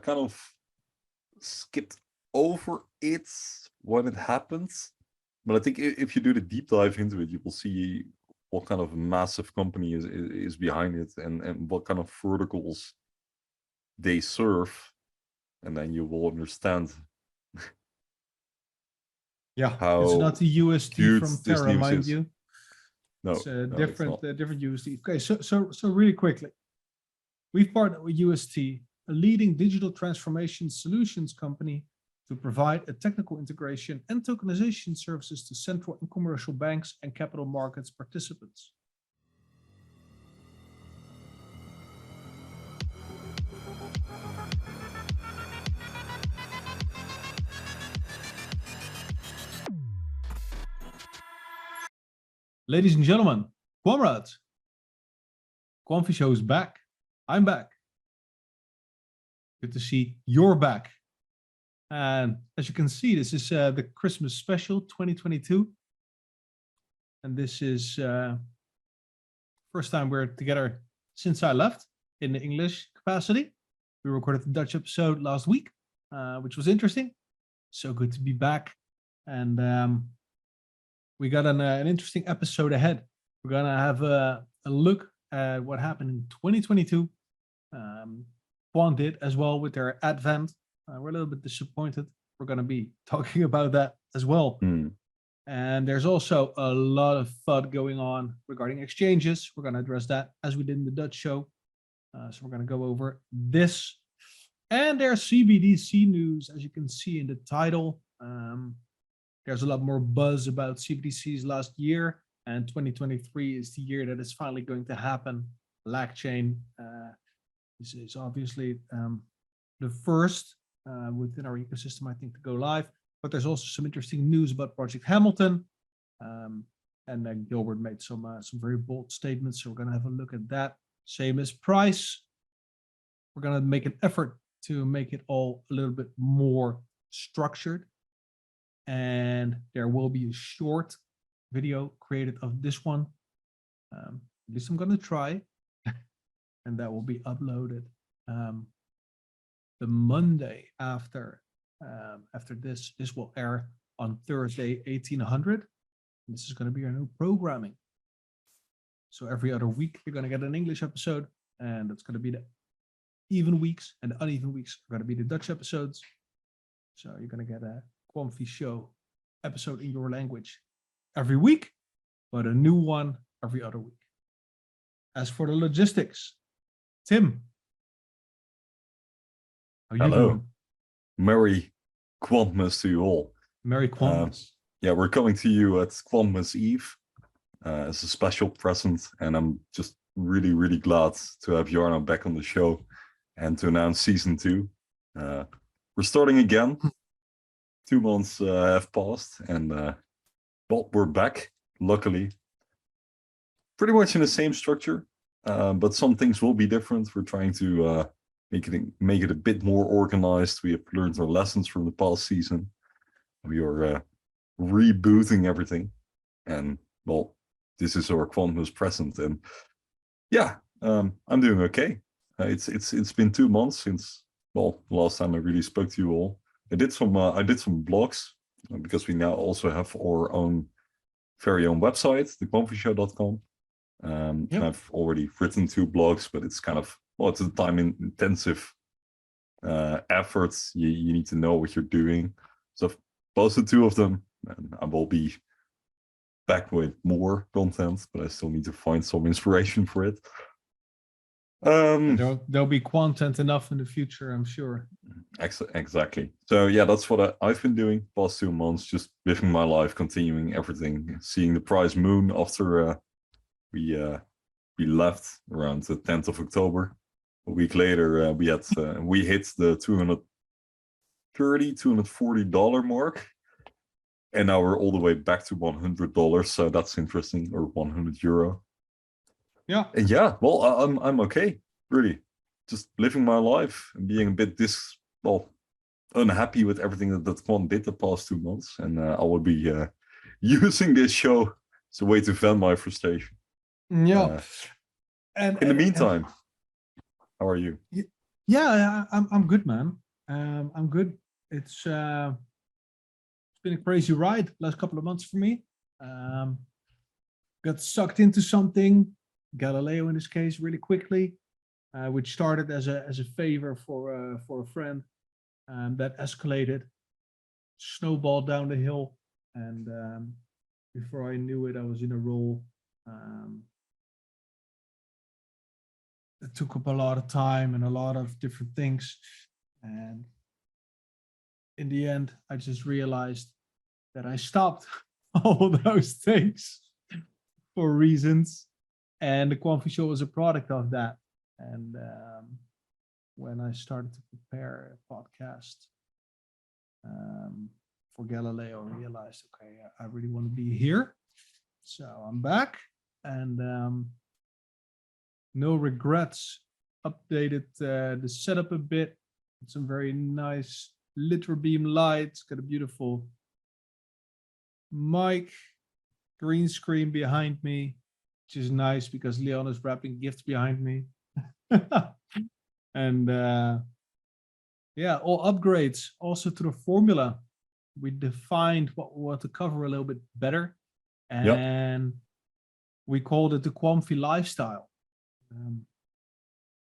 kind of skipped over it when it happens. But I think if you do the deep dive into it, you will see what kind of massive company is behind it and what kind of verticals they serve. And then you will understand. Yeah, how it's not the UST from Terra, mind you. No, it's a no, different UST. Okay, so really quickly, we've partnered with UST, a leading digital transformation solutions company, to provide a technical integration and tokenization services to central and commercial banks and capital markets participants. Ladies and gentlemen, comrades, Quamfy Show is back. I'm back. Good to see you're back. And as you can see, this is the Christmas special 2022. And this is first time we're together since I left in the English capacity. We recorded the Dutch episode last week, which was interesting. So good to be back. And we got an interesting episode ahead. We're going to have a look at what happened in 2022. Quant did as well with their advent. We're a little bit disappointed. We're going to be talking about that as well. And there's also a lot of FUD going on regarding exchanges. We're going to address that as we did in the Dutch show. So we're going to go over this. And there's CBDC news, as you can see in the title. There's a lot more buzz about CBDCs last year, and 2023 is the year that is finally going to happen. LacChain is obviously the first within our ecosystem, I think, to go live. But there's also some interesting news about Project Hamilton, and Gilbert made some very bold statements. So we're going to have a look at that. Same as price. We're going to make an effort to make it all a little bit more structured. And there will be a short video created of this one. At least I'm going to try. And that will be uploaded the Monday after this. This will air on Thursday, 1800. And this is going to be our new programming. So every other week, you're going to get an English episode. And that's going to be the even weeks. And the uneven weeks are going to be the Dutch episodes. So you're going to get a Quamfy Show episode in your language every week, but a new one every other week. As for the logistics, Tim, how are you doing? Merry Quantmas to you all. Merry Quantmas. Yeah, we're coming to you at Quantmas Eve as a special present, and I'm just really, really glad to have Jarno back on the show and to announce season 2. We're starting again. 2 months have passed, and well, we're back, luckily. Pretty much in the same structure, but some things will be different. We're trying to make it a bit more organized. We have learned our lessons from the past season. We are rebooting everything, and well, this is our Quantmas present. And yeah, I'm doing okay. It's been 2 months since, well, the last time I really spoke to you all. I did some blogs because we now also have our own very own website, thequamfyshow.com. And I've already written 2 blogs, but it's kind of, well, it's a time-intensive effort. You need to know what you're doing. So I've posted 2 of them, and I will be back with more content, but I still need to find some inspiration for it. There'll be content enough in the future, I'm sure. Exactly. So yeah, that's what I've been doing past 2 months, just living my life, continuing everything, seeing the price moon after we left around the 10th of October. A week later, we hit the $240 mark, and now we're all the way back to $100. So that's interesting, or €100. Yeah. And yeah, well, I'm okay, really. Just living my life and being a bit unhappy with everything that Quant did the past 2 months. And I will be using this show as a way to vent my frustration. Yeah. In the meantime, how are you? Yeah, I'm good, man. I'm good. It's been a crazy ride last couple of months for me. Got sucked into something, Galileo in this case, really quickly, which started as a favor for a friend, that escalated, snowballed down the hill, and before I knew it, I was in a role that took up a lot of time and a lot of different things. And in the end, I just realized that I stopped all those things for reasons. And the Quamfy show was a product of that. And when I started to prepare a podcast for Galileo, I realized, okay, I really want to be here. So I'm back, and no regrets. Updated the setup a bit. Some very nice litter beam lights. Got a beautiful mic, green screen behind me, which is nice because Leon is wrapping gifts behind me. And yeah, all upgrades also to the formula. We defined what we want to cover a little bit better, and we called it the Quamfy lifestyle.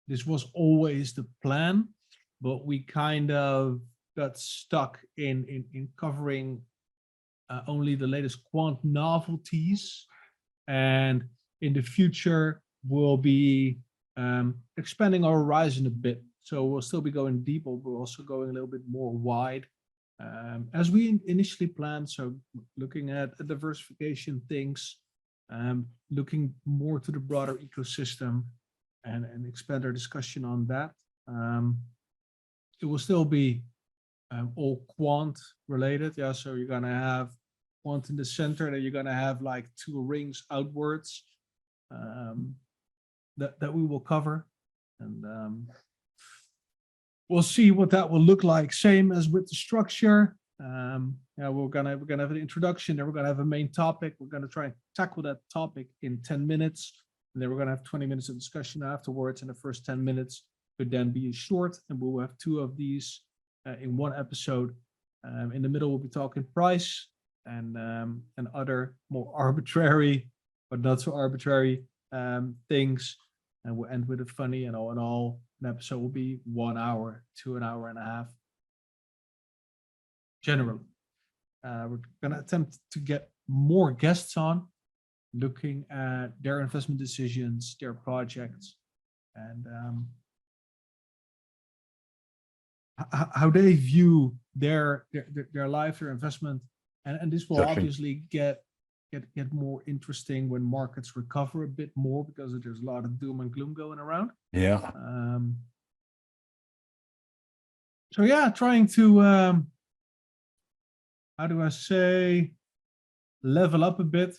This was always the plan, but we kind of got stuck in covering only the latest quant novelties, and in the future we'll be expanding our horizon a bit. So we'll still be going deep, but we're also going a little bit more wide, as we initially planned. So looking at diversification things, looking more to the broader ecosystem, and expand our discussion on that. It will still be all quant related. Yeah, so you're gonna have quant in the center, and you're gonna have like 2 rings outwards that we will cover, and we'll see what that will look like. Same as with the structure. Yeah, we're gonna have an introduction, then we're gonna have a main topic. We're gonna try and tackle that topic in 10 minutes, and then we're gonna have 20 minutes of discussion afterwards. And the first 10 minutes could then be short, and we'll have 2 of these in one episode. In the middle, we'll be talking price and other more arbitrary, but not so arbitrary things. And we'll end with a funny, and all in all, an episode will be 1 hour to an hour and a half. Generally, we're going to attempt to get more guests on, looking at their investment decisions, their projects, and how they view their life, their investment, and this will obviously get more interesting when markets recover a bit more, because there's a lot of doom and gloom going around. Yeah. So yeah, trying to how do I say, level up a bit.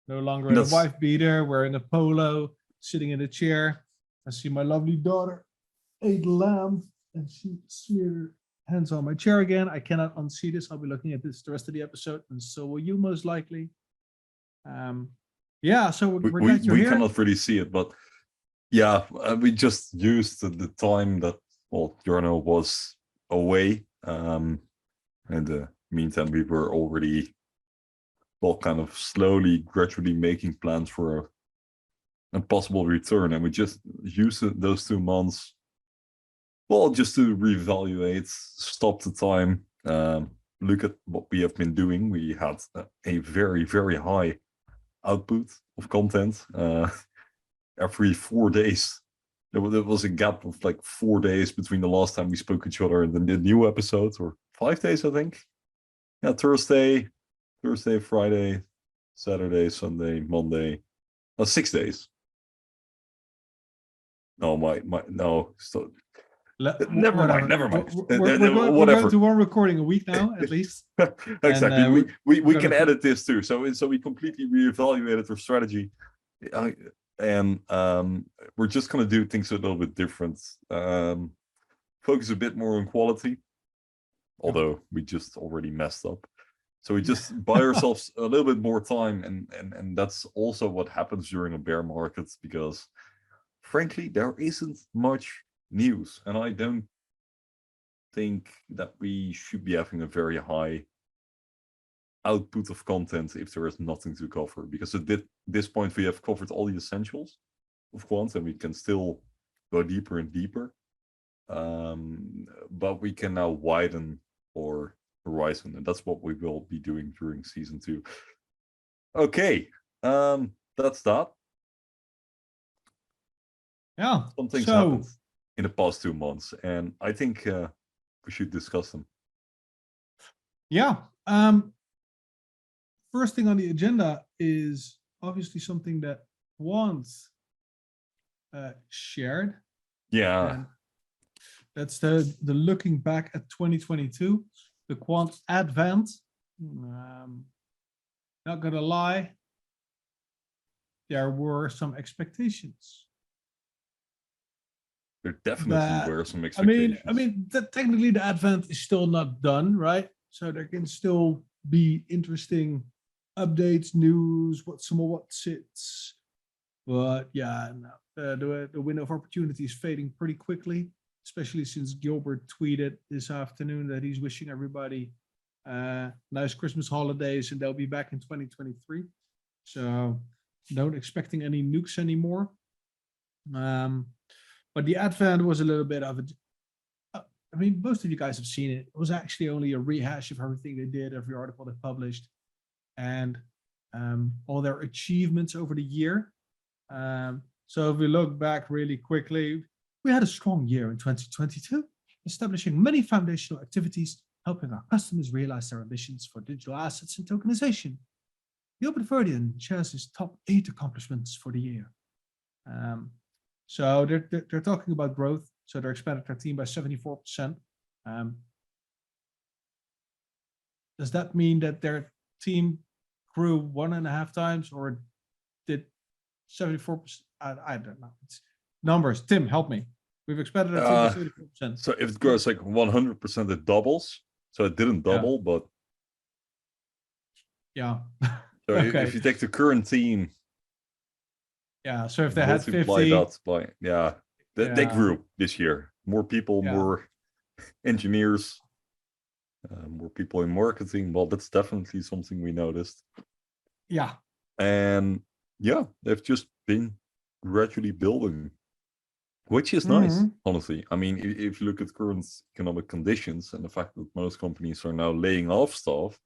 No longer in a wife beater, we're in a polo, sitting in a chair. I see my lovely daughter ate lamb, and she smeared her hands on my chair again. I cannot unsee this. I'll be looking at this the rest of the episode, and so will you most likely. Yeah, so we're glad you're here. We cannot really see it, but yeah, we just used the time that, well, Jarno was away. In the meantime, we were already, well, kind of slowly, gradually making plans for a possible return, and we just used those 2 months, well, just to reevaluate, stop the time, look at what we have been doing. We had a very, very high output of content. Every 4 days, there was a gap of like 4 days between the last time we spoke to each other and the new episode, or 5 days, I think. Yeah, Thursday, Friday, Saturday, Sunday, Monday. 6 days. No, no. So, never mind. We're going to 1 recording a week now, at least. Exactly. And, we can edit this too. So we completely reevaluated our strategy, and we're just gonna do things a little bit different. Focus a bit more on quality, although we just already messed up. So we just buy ourselves a little bit more time, and that's also what happens during a bear market, because frankly, there isn't much news, and I don't think that we should be having a very high output of content if there is nothing to cover, because at this point we have covered all the essentials of Quant, and we can still go deeper and deeper. But we can now widen our horizon, and that's what we will be doing during season 2. Okay, that's that. Yeah. Some things happened in the past 2 months, and I think we should discuss them. Yeah. First thing on the agenda is obviously something that Quant shared. Yeah. And that's the looking back at 2022, the Quant advent. Not gonna lie, there were some expectations. There definitely were some expectations. I mean, technically the advent is still not done, right? So there can still be interesting updates, news, what sits. But yeah, no, the window of opportunity is fading pretty quickly, especially since Gilbert tweeted this afternoon that he's wishing everybody nice Christmas holidays, and they'll be back in 2023. So don't expecting any nukes anymore. But the advent was a little bit of a, I mean, most of you guys have seen it. It was actually only a rehash of everything they did, every article they published, and all their achievements over the year. So if we look back really quickly, we had a strong year in 2022, establishing many foundational activities, helping our customers realize their ambitions for digital assets and tokenization. Gilbert Verdian shares his top 8 accomplishments for the year. So they're talking about growth. So they expanded their team by 74%. Does that mean that their team grew 1.5 times, or did 74%? I don't know. It's numbers. Tim, help me. We've expanded our team by 74%. So if it grows like 100%, it doubles. So it didn't double, but yeah. So okay. If you take the current team, yeah. So if they had 50, that by they grew this year. More people, more engineers, more people in marketing. Well, that's definitely something we noticed. Yeah. And yeah, they've just been gradually building, which is nice, honestly. I mean, if you look at current economic conditions and the fact that most companies are now laying off staff,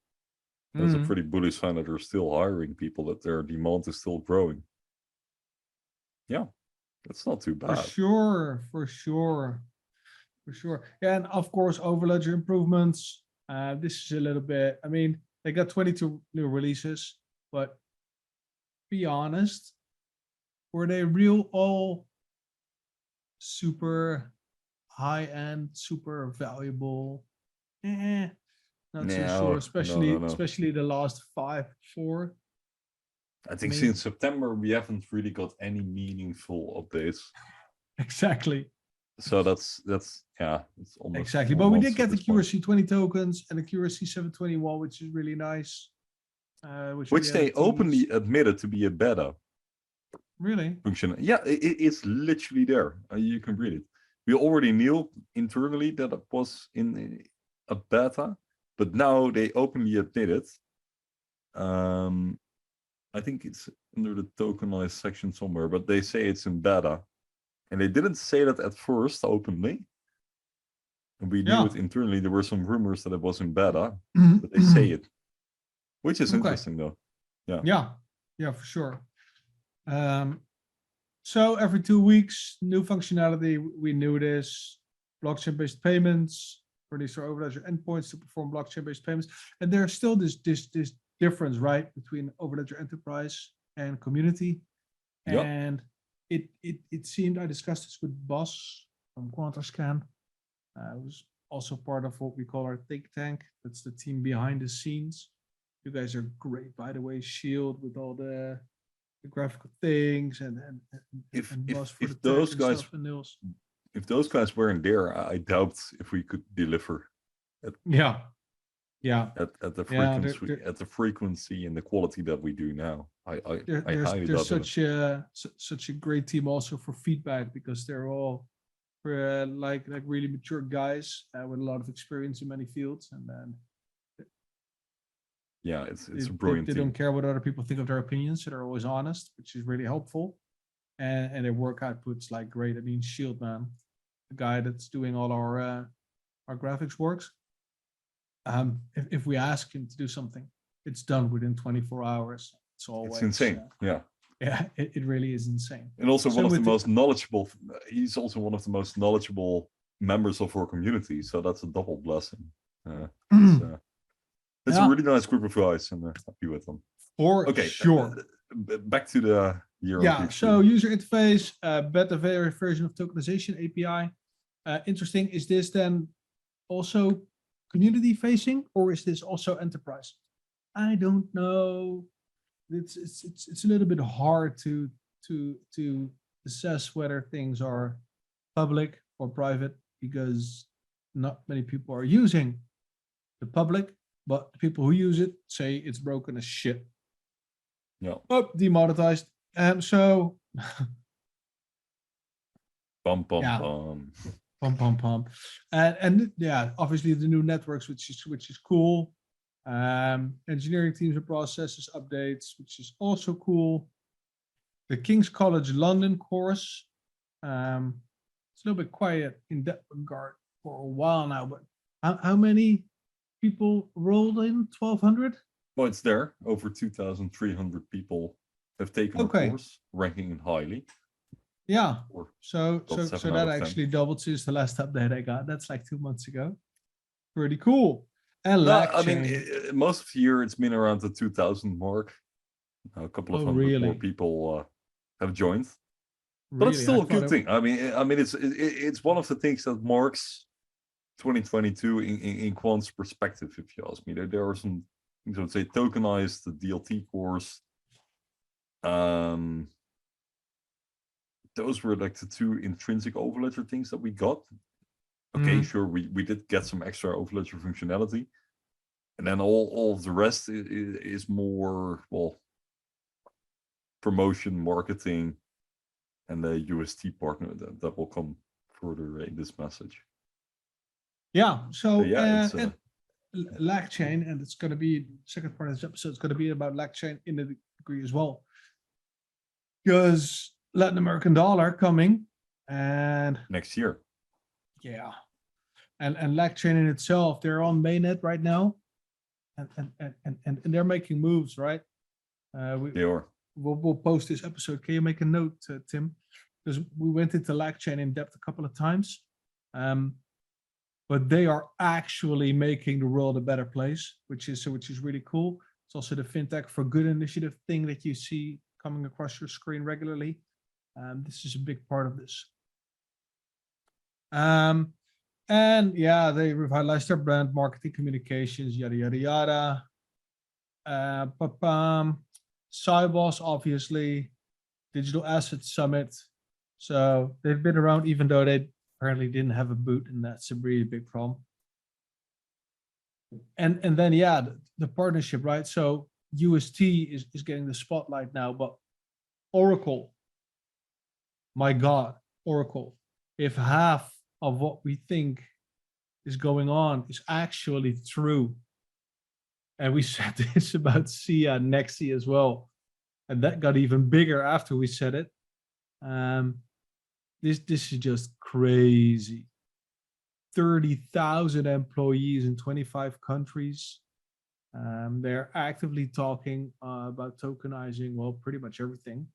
that's a pretty bullish sign that they're still hiring people, that their demand is still growing. Yeah, that's not too bad. For sure. Yeah, and of course, Overledger improvements. This is a little bit, I mean, they got 22 new releases, but be honest, were they all super high-end, super valuable? Not so sure, especially the last 4. I think since September we haven't really got any meaningful updates. Exactly. So that's it's almost exactly. But we did get the QRC 20 tokens and the QRC 721, which is really nice. Which they openly admitted to be a beta. Really? Function. Yeah, it's literally there. You can read it. We already knew internally that it was in a beta, but now they openly admit it. I think it's under the tokenized section somewhere, but they say it's in beta. And they didn't say that at first openly. And we knew it internally. There were some rumors that it was in beta, but they say it, which is interesting though. Yeah, for sure. So every 2 weeks, new functionality. We knew this. Blockchain-based payments, release our Overledger endpoints to perform blockchain-based payments. And there's still this difference, right, between Overledger Enterprise and Community. And it seemed, I discussed this with Bas from Quantascan. It was also part of what we call our think tank. That's the team behind the scenes. You guys are great, by the way. Shield with all the graphical things, and if Bas for the those tech and guys, stuff and Nils. If those guys weren't there, I doubt if we could deliver. At the frequency, at the frequency and the quality that we do now. I highly doubt there's such a great team also for feedback, because they're all for like really mature guys with a lot of experience in many fields, and then Yeah, it's a they brilliant team. don't care what other people think of their opinions, so they're always honest, which is really helpful. And their work output's like great. I mean, Shield Man, the guy that's doing all our graphics works. If we ask him to do something, it's done within 24 hours. It's always It's insane. Yeah. Yeah, it really is insane. And also So one of the with most knowledgeable. He's also one of the most knowledgeable members of our community. So that's a double blessing. It's a really nice group of guys, and happy with them. For Okay, sure. Back to the year. Yeah, so user interface, beta version of tokenization API. Interesting. Is this then also community facing, or is this also enterprise? I don't know. It's a little bit hard to assess whether things are public or private, because not many people are using the public, but the people who use it say it's broken as shit. Yeah. Oh, demonetized. And so Pum. and yeah, obviously the new networks, which is cool. Engineering teams and processes updates, which is also cool. The King's College London course. It's a little bit quiet in that regard for a while now, but how many people rolled in? 1,200? Well, it's there. Over 2,300 people have taken our course, ranking highly. Yeah. So that 10. actually doubled since the last update I got. That's like 2 months ago. Pretty cool. And I mean, most of the year it's been around the 2,000 mark. A couple of hundred more people have joined, but it's still a good thing. I mean, it's one of the things that marks 2022 in Quant's perspective. If you ask me, there are some things I would say tokenized, the DLT course. Those were like the two intrinsic overledger things that we got. Okay, sure, we did get some extra overledger functionality, and then all of the rest is more, well, promotion, marketing, and the UST partner that will come further in this message. Yeah, so yeah, LacChain, and it's going to be second part of this episode. It's going to be about LacChain in a degree as well, because Latin American dollar coming, and next year. Yeah, and LacChain in itself, they're on mainnet right now, and they're making moves, right? They are. We'll post this episode. Can you make a note, Tim? Because we went into LacChain in depth a couple of times, but they are actually making the world a better place, which is really cool. It's also the FinTech for Good initiative thing that you see coming across your screen regularly. This is a big part of this. And yeah, they revitalized their brand, marketing, communications, yada yada yada. CBDCs, obviously, Digital Asset Summit. So they've been around, even though they apparently didn't have a boot, and that's a really big problem. And then yeah, the partnership, right? So UST is getting the spotlight now, but Oracle, my God, Oracle, if half of what we think is going on is actually true, and we said this about SIA and Nexi as well, and that got even bigger after we said it. This is just crazy. 30,000 employees in 25 countries. They're actively talking about tokenizing, well, pretty much everything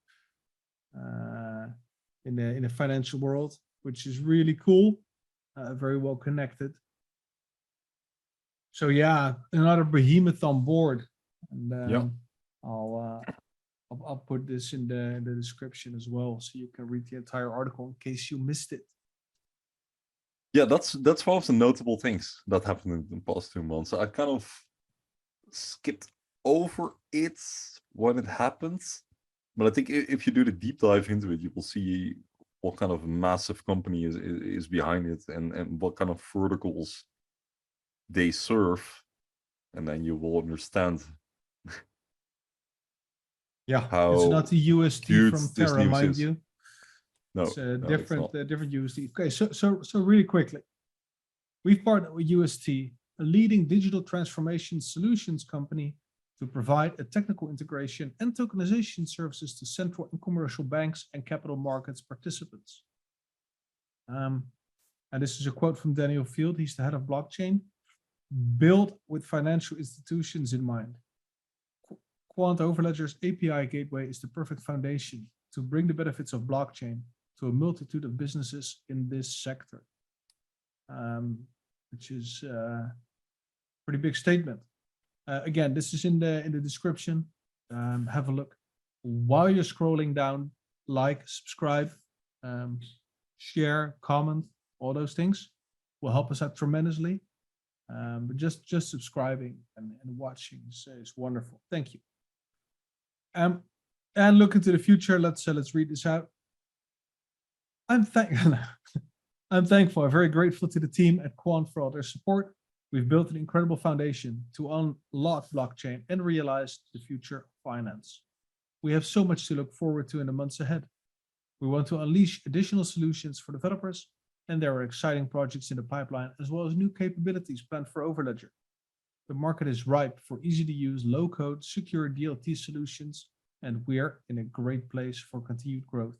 in the financial world, which is really cool. Very well connected. So yeah, another behemoth on board, and I'll put this in the description as well, so you can read the entire article in case you missed it. Yeah, that's one of the notable things that happened in the past 2 months. I kind of skipped over it when it happens, but I think if you do the deep dive into it, you will see what kind of massive company is behind it, and what kind of verticals they serve, and then you will understand. Yeah, it's not the UST from Terra, mind you. No, It's a no, different different UST. Okay, so really quickly, we've partnered with UST, a leading digital transformation solutions company, to provide a technical integration and tokenization services to central and commercial banks and capital markets participants. And this is a quote from Daniel Field. He's the head of blockchain. Built with financial institutions in mind. Quant Overledger's API gateway is the perfect foundation to bring the benefits of blockchain to a multitude of businesses in this sector, which is a pretty big statement. Again, this is in the description. Have a look. While you're scrolling down, like, subscribe, share, comment, all those things will help us out tremendously. But just subscribing and watching is wonderful. Thank you. And look into the future. Let's read this out. I'm thankful. I'm very grateful to the team at Quant for all their support. We've built an incredible foundation to unlock blockchain and realize the future of finance. We have so much to look forward to in the months ahead. We want to unleash additional solutions for developers, and there are exciting projects in the pipeline, as well as new capabilities planned for Overledger. The market is ripe for easy-to-use, low-code, secure DLT solutions, and we're in a great place for continued growth.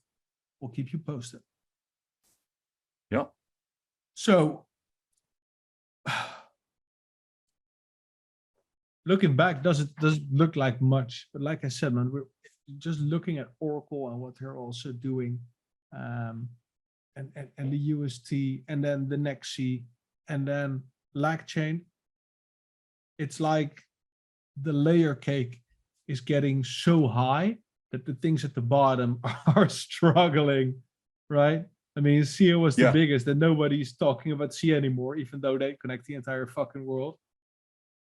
We'll keep you posted. Yeah. So, looking back, doesn't look like much, but like I said, man, we're just looking at Oracle and what they're also doing, and the UST, and then the Nexi, and then LacChain. It's like the layer cake is getting so high that the things at the bottom are struggling, right? I mean, SIA was the biggest, and nobody's talking about SIA anymore, even though they connect the entire fucking world.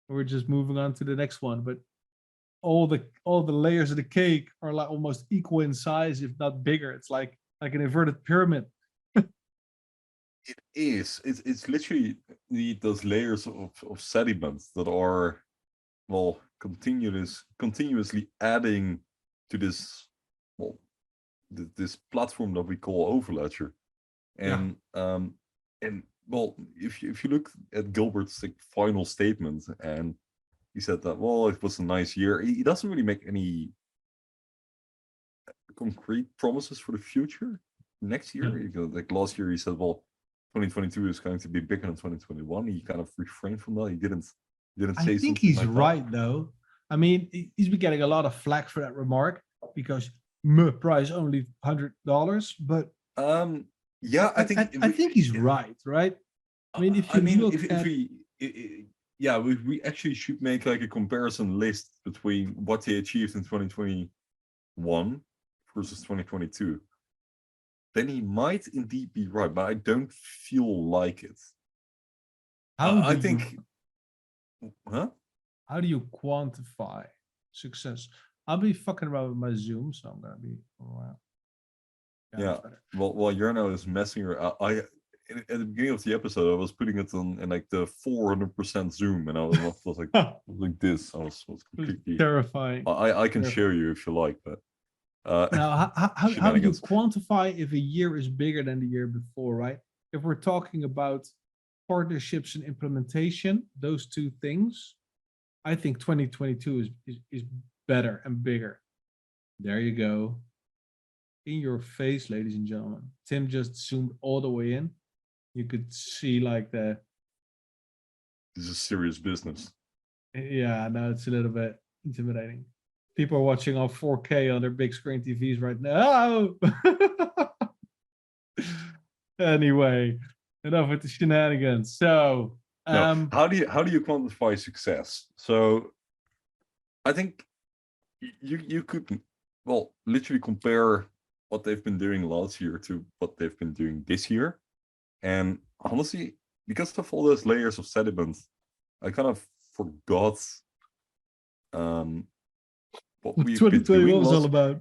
We're just moving on to the next one, but all the layers of the cake are like almost equal in size, if not bigger. It's like an inverted pyramid. It is. It's literally those layers of sediments that are, well, continuously adding to this, well, this platform that we call Overledger. And well, if you look at Gilbert's final statement, and he said that, well, it was a nice year. He doesn't really make any concrete promises for the future next year. Like last year, he said, well, 2022 is going to be bigger than 2021. He kind of refrained from that. He didn't say. I think he's like right, though. I mean, he's been getting a lot of flack for that remark because price only $100, but yeah, I think he's right. I mean, if we actually should make like a comparison list between what they achieved in 2021 versus 2022. Then he might indeed be right, but I don't feel like it. I think. Huh? How do you quantify success? I'll be fucking around with my Zoom, so I'm gonna be around. Yeah. Well, Jarno is messing around. At the beginning of the episode, I was putting it on in like the 400% zoom, and I was like like this. I was completely terrifying. I can show you if you like, but now how do you quantify if a year is bigger than the year before, right? If we're talking about partnerships and implementation, those two things, I think 2022 is better and bigger. There you go. In your face, ladies and gentlemen. Tim just zoomed all the way in. You could see like this is serious business. Yeah, no, it's a little bit intimidating. People are watching on 4K on their big screen TVs right now. Anyway, enough with the shenanigans. So, how do you quantify success? So, I think you could, well, literally compare what they've been doing last year to what they've been doing this year. And honestly, because of all those layers of sediment, I kind of forgot what we've been doing was all about.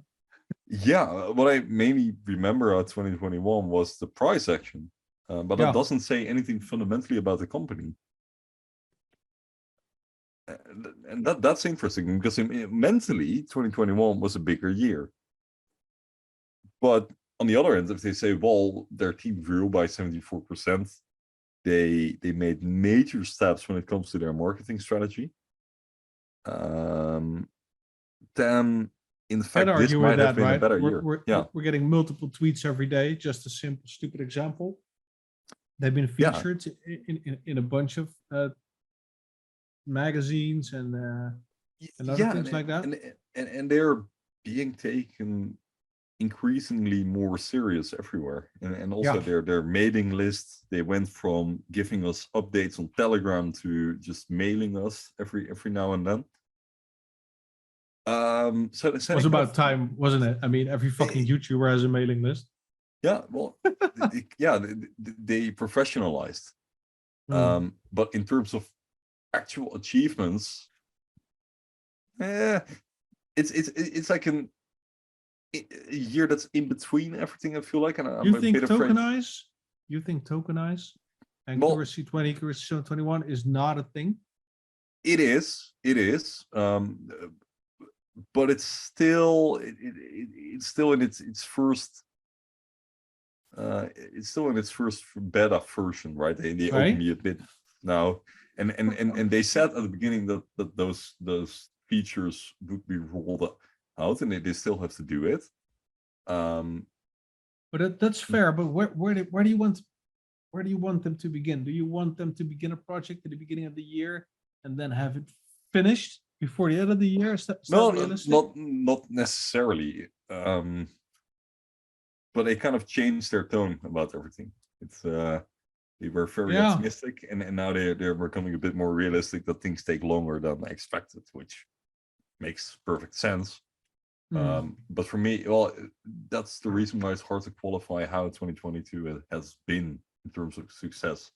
Yeah, what I mainly remember of 2021 was the price action, but that doesn't say anything fundamentally about the company. And that's interesting, because mentally 2021 was a bigger year. But on the other end, if they say, well, their team grew by 74%, they made major steps when it comes to their marketing strategy, then in fact this might have been a better year. We're getting multiple tweets every day. Just a simple, stupid example. They've been featured in a bunch of magazines and other things like that. And they're being taken increasingly more serious everywhere. And also their mailing list, they went from giving us updates on Telegram to just mailing us every now and then. So it was about time, wasn't it? I mean, every fucking YouTuber has a mailing list. Yeah, well, they professionalized. But in terms of actual achievements, it's like a year that's in between everything. I feel like, and I'm a bit afraid. You think Tokenise and QRC20, QRC21 is not a thing? It is. But it's still in its first. It's still in its first beta version, right? They openly admit now, and they said at the beginning that those features would be rolled out, and they still have to do it. But that's fair. But where do you want them to begin? Do you want them to begin a project at the beginning of the year and then have it finished before the end of the year? Is that realistic? Not necessarily. But they kind of changed their tone about everything. It's they were very optimistic, and now they're becoming a bit more realistic that things take longer than expected, which makes perfect sense. But for me, well, that's the reason why it's hard to qualify how 2022 has been in terms of success.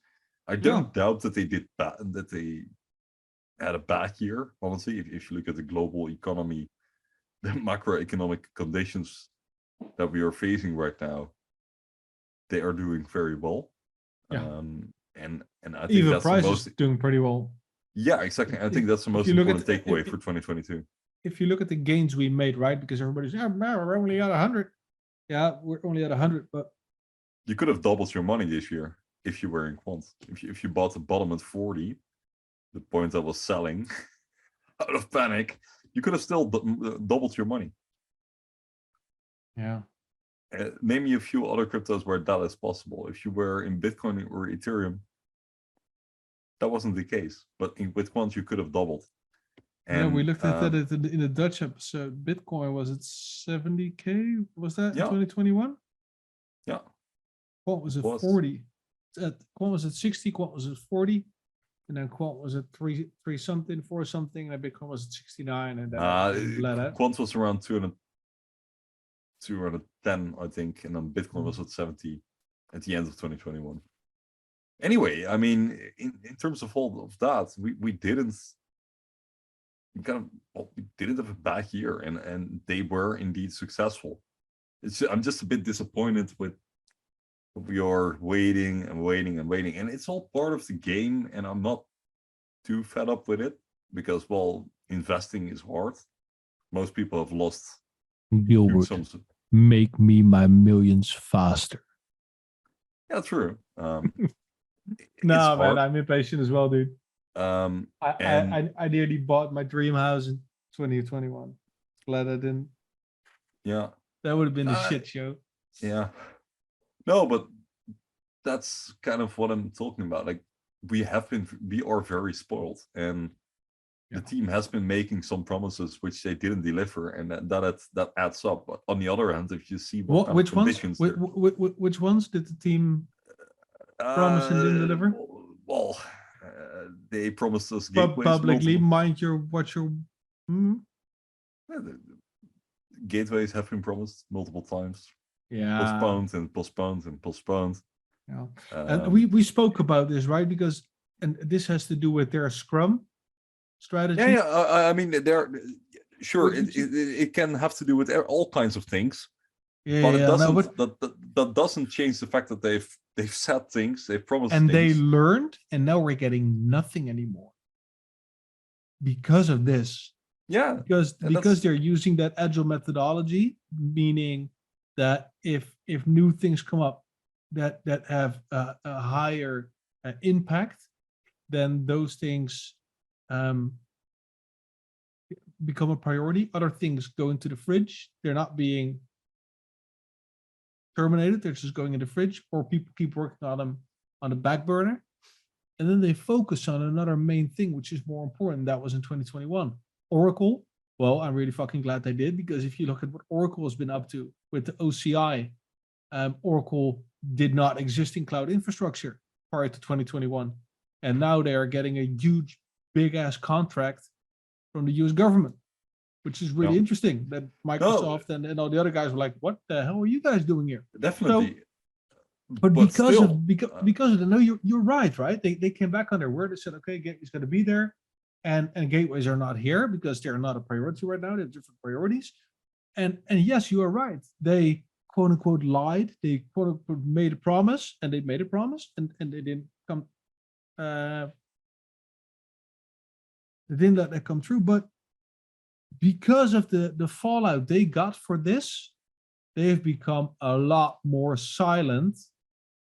I don't doubt that they did bad, that they had a bad year. Honestly, if you look at the global economy, the macroeconomic conditions that we are facing right now, they are doing very well. And I think even that's price is doing pretty well. Yeah, exactly. I think that's the most important takeaway for 2022. If you look at the gains we made, right? Because everybody's we're only at 100. Yeah, we're only at 100, but you could have doubled your money this year if you were in Quant. If you bought the bottom at 40, the point I was selling out of panic, you could have still doubled your money. Yeah. Name me a few other cryptos where that is possible. If you were in Bitcoin or Ethereum, that wasn't the case. But with Quant, you could have doubled. And, we looked at that in the Dutch episode. Bitcoin was at 70K. Was that in 2021? Yeah. Quant was at 40. Quant was at 60. Quant was at 40. And then Quant was at 3 something, 4 something. And Bitcoin was at 69. And then Quant was around 210, I think. And then Bitcoin was at 70 at the end of 2021. Anyway, I mean, in terms of all of that, we didn't have a bad year, and they were indeed successful. I'm just a bit disappointed with we are waiting, and it's all part of the game, and I'm not too fed up with it because, well, investing is hard. Most people have lost. Gilbert, make me my millions faster. Yeah, true. No, man, I'm impatient as well, dude. I nearly bought my dream house in 2021. Glad I didn't. Yeah. That would have been a shit show. Yeah. No, but that's kind of what I'm talking about. Like, we are very spoiled, and the team has been making some promises which they didn't deliver, and that adds up. But on the other hand, if you see which ones did the team promise and didn't deliver? Well, they promised us gateways publicly. Mind your what your gateways have been promised multiple times. Yeah, postponed. Yeah, and we spoke about this, right? Because this has to do with their Scrum strategy. Yeah. I mean, it can have to do with all kinds of things. Yeah, but it doesn't. That doesn't change the fact that they've said things, they've promised and things. They learned, and now we're getting nothing anymore because of this. Yeah, because they're using that agile methodology, meaning that if new things come up that have a higher impact, then those things become a priority. Other things go into the fridge. They're not being terminated. They're just going in the fridge, or people keep working on them on the back burner. And then they focus on another main thing, which is more important. That was in 2021. Oracle. Well, I'm really fucking glad they did, because if you look at what Oracle has been up to with the OCI, Oracle did not exist in cloud infrastructure prior to 2021. And now they are getting a huge, big ass contract from the US government, which is really interesting. That Microsoft and all the other guys were like, what the hell are you guys doing here? Definitely. So, but because of the, no, you're right? They came back on their word. They said, okay, Gateway's going to be there, and gateways are not here because they're not a priority right now. They're different priorities, and yes, you are right. They quote unquote lied. They quote unquote made a promise, and they made a promise, and they didn't come. They didn't let that come true. But because of the fallout they got for this, they've become a lot more silent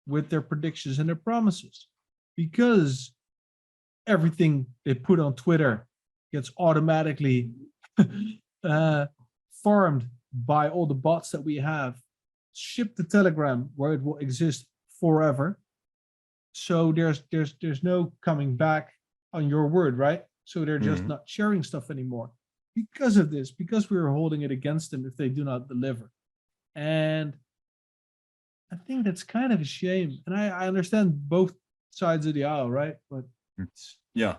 with their predictions and their promises, because everything they put on Twitter gets automatically farmed by all the bots that we have, shipped to Telegram, where it will exist forever. So there's no coming back on your word, right? So they're just not sharing stuff anymore because of this, because we are holding it against them if they do not deliver. And I think that's kind of a shame. And I understand both sides of the aisle, right? But yeah,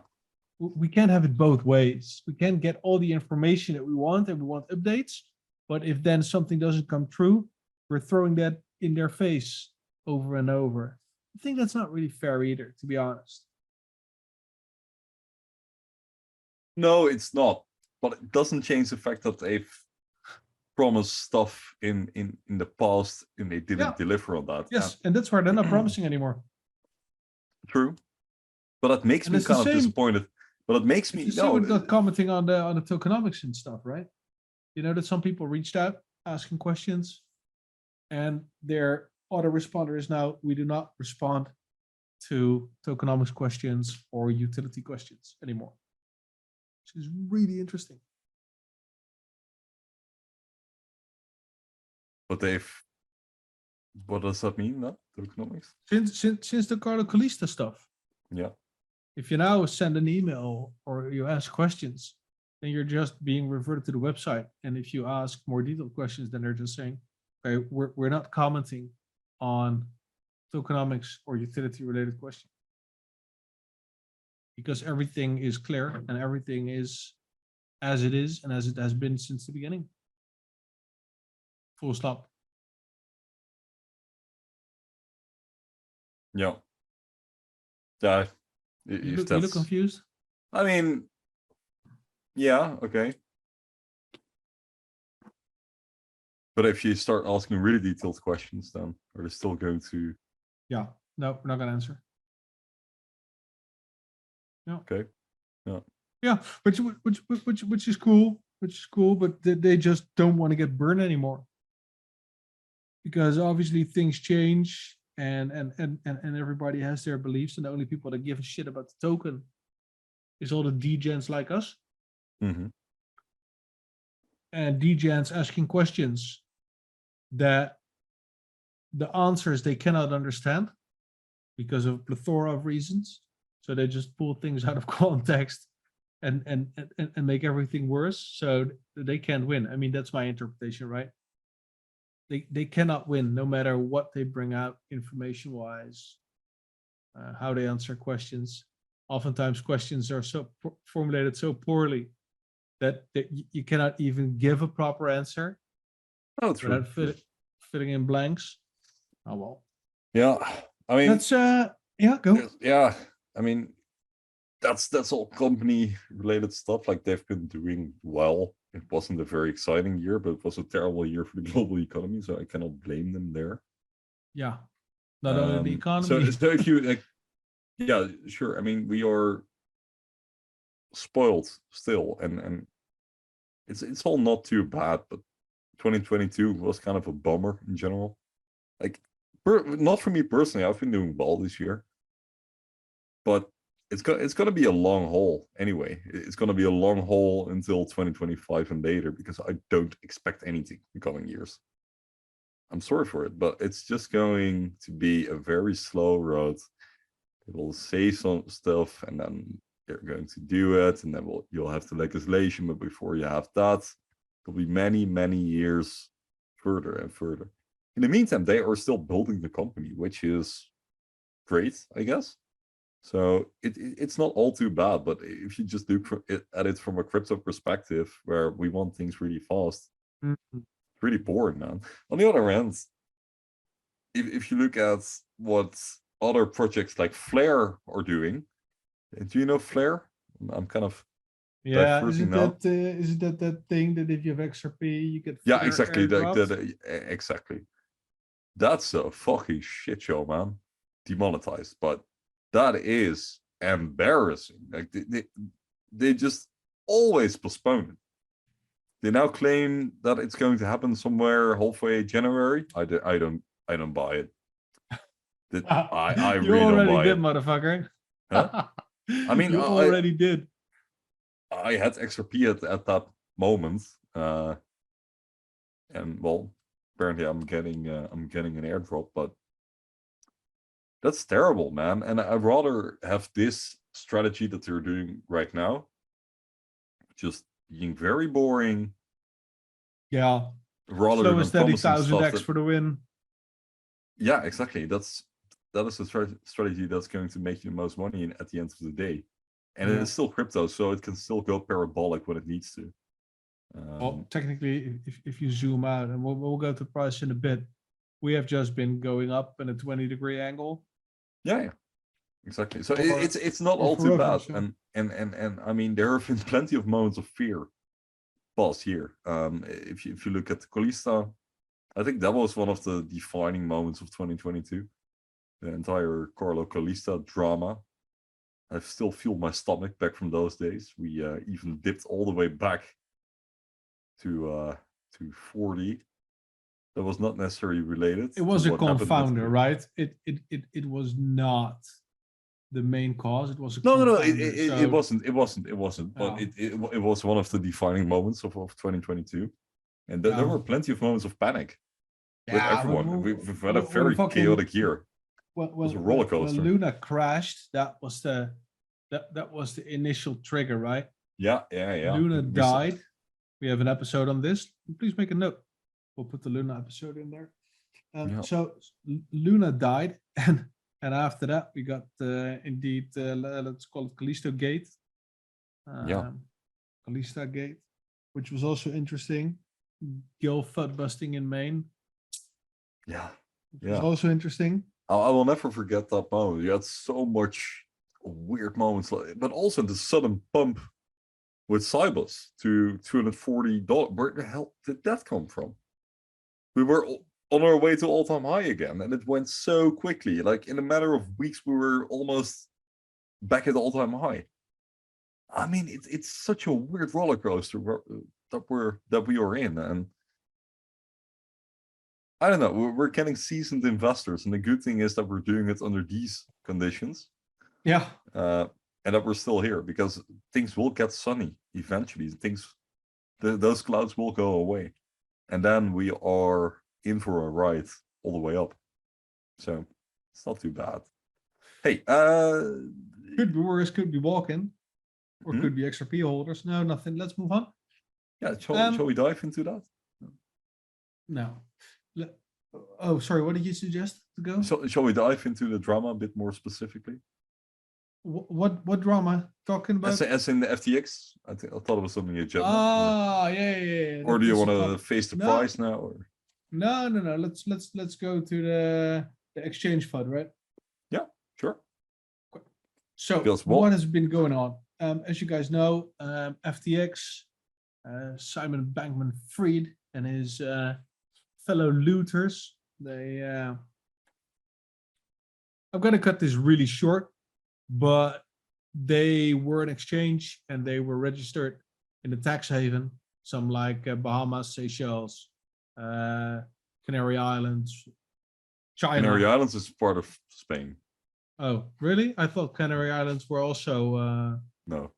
we can't have it both ways. We can't get all the information that we want, and we want updates. But if then something doesn't come true, we're throwing that in their face over and over. I think that's not really fair either, to be honest. No, it's not. But it doesn't change the fact that they've promised stuff in the past and they didn't deliver on that. Yes, and that's why they're not promising anymore. True. But that makes me kind of disappointed. But it makes me commenting on the tokenomics and stuff, right? You know that some people reached out asking questions, and their autoresponder is now, we do not respond to tokenomics questions or utility questions anymore. Which is really interesting. But what does that mean, that tokenomics? Since the Carlo Calista stuff. Yeah. If you now send an email or you ask questions, then you're just being reverted to the website. And if you ask more detailed questions, then they're just saying, okay, we're not commenting on tokenomics or utility related questions. Because everything is clear and everything is as it is and as it has been since the beginning. Full stop. Yeah. Yeah. You look confused? I mean, yeah, okay. But if you start asking really detailed questions, then are they still going to? Yeah, no, we're not going to answer. No. Okay. Yeah. Yeah, which is cool, but they just don't want to get burned anymore. Because obviously things change and everybody has their beliefs, and the only people that give a shit about the token is all the degens like us. Mm-hmm. And degens asking questions that the answers they cannot understand because of a plethora of reasons. So they just pull things out of context and make everything worse. So they can't win. I mean, that's my interpretation, right? They cannot win no matter what they bring out information wise, how they answer questions. Oftentimes questions are so formulated so poorly that you cannot even give a proper answer. Oh, true. Without filling in blanks. Oh well. Yeah, I mean, that's yeah, go. Yeah, I mean, that's all company related stuff. Like, they've been doing well. It wasn't a very exciting year, but it was a terrible year for the global economy, so I cannot blame them there. Yeah, not only the economy. So if you yeah, sure. I mean, we are spoiled still, and it's all not too bad, but 2022 was kind of a bummer in general. Like, not for me personally. I've been doing well this year, but it's going to be a long haul anyway. It's going to be a long haul until 2025 and later, because I don't expect anything in the coming years. I'm sorry for it, but it's just going to be a very slow road. It will say some stuff, and then they're going to do it, and then you'll have the legislation. But before you have that, there'll be many, many years further and further. In the meantime, they are still building the company, which is great, I guess. So it's not all too bad. But if you just look at it from a crypto perspective, where we want things really fast, it's really boring, man. On the other hand, if you look at what other projects like Flare are doing, do you know Flare? I'm kind of Is it now. that thing that if you have XRP, you get Yeah, exactly. airdropped? Exactly. That's a fucking shit show, man. Demonetized, but that is embarrassing. Like they just always postpone it. They now claim that it's going to happen somewhere halfway January. I don't buy it. I You really don't already buy did, it. motherfucker. Huh? I mean, you already did. I had XRP at that moment, and well, apparently I'm getting an airdrop, but that's terrible, man. And I'd rather have this strategy that they're doing right now, just being very boring. Yeah. Rather Slow than and steady promising 1000x stuff for the win. Yeah, exactly. That is a strategy that's going to make you the most money at the end of the day. And it's still crypto, so it can still go parabolic when it needs to. Well, technically, if you zoom out, and we'll go to price in a bit, we have just been going up in a 20-degree angle. Yeah, exactly. So it's not all too bad. And I mean, there have been plenty of moments of fear past year. If you look at the Calista, I think that was one of the defining moments of 2022. The entire Carlo Calista drama. I still feel my stomach back from those days. We even dipped all the way back to 40. That was not necessarily related. It was a what happened with confounder, right? It was not the main cause. It was a No, confounder. it wasn't. But Oh. it was one of the defining moments of 2022, and there were plenty of moments of panic with everyone. We've had a very chaotic year. It was a roller coaster. When Luna crashed, that was the initial trigger, right? Yeah. Luna died. We have an episode on this. Please make a note. We'll put the Luna episode in there. So Luna died, and after that we got indeed let's call it Callisto Gate. Calista Gate, which was also interesting. Gilbert busting in Maine. Yeah. It was also interesting. I will never forget that moment. You had so much weird moments, but also the sudden pump with SIBOS to $240. Where the hell did that come from? We were on our way to all-time high again, and it went so quickly. Like in a matter of weeks, we were almost back at all-time high. I mean, it's such a weird roller coaster that we are in, and I don't know. We're getting seasoned investors, and the good thing is that we're doing it under these conditions. Yeah. And that we're still here, because things will get sunny eventually. Those clouds will go away, and then we are in for a ride all the way up. So it's not too bad. Hey, could be worse. Could be walking, or could be XRP holders. No, nothing. Let's move on. Yeah, shall we dive into that? No. Oh, sorry. What did you suggest to go? Shall we dive into the drama a bit more specifically? What drama talking about? As in the FTX? I thought it was something you just. Yeah. Or do you want to face the price now? Or? No. Let's go to the exchange fund, right? Yeah, sure. So what has been going on? As you guys know, FTX, Simon Bankman-Fried and his fellow looters. I'm going to cut this really short, but they were an exchange and they were registered in a tax haven, some like Bahamas, Seychelles, Canary Islands, China. Canary Islands is part of Spain. Oh, really? I thought Canary Islands were also. No,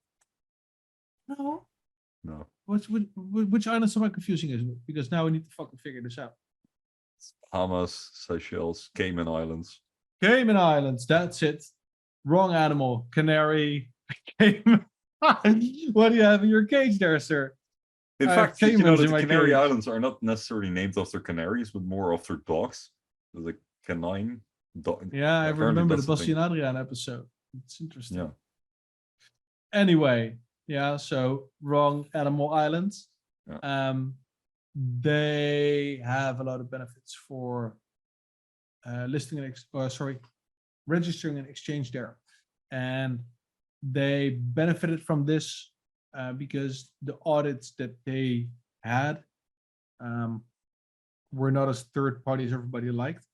No. no. Which islands am I confusing it with? Because now we need to fucking figure this out. It's Bahamas, Seychelles, Cayman Islands. Cayman Islands, that's it. Wrong animal. Canary. Cayman. What do you have in your cage there, sir? In fact, did you know Caymans that in the my Canary cage. Islands are not necessarily named after canaries, but more after dogs? There's a canine dog. Yeah, I Apparently remember the that's the thing. Basti and Adriaan episode. It's interesting. Yeah. Anyway, yeah, so wrong animal islands. Yeah. They have a lot of benefits for registering an exchange there. And they benefited from this because the audits that they had were not as third party as everybody liked,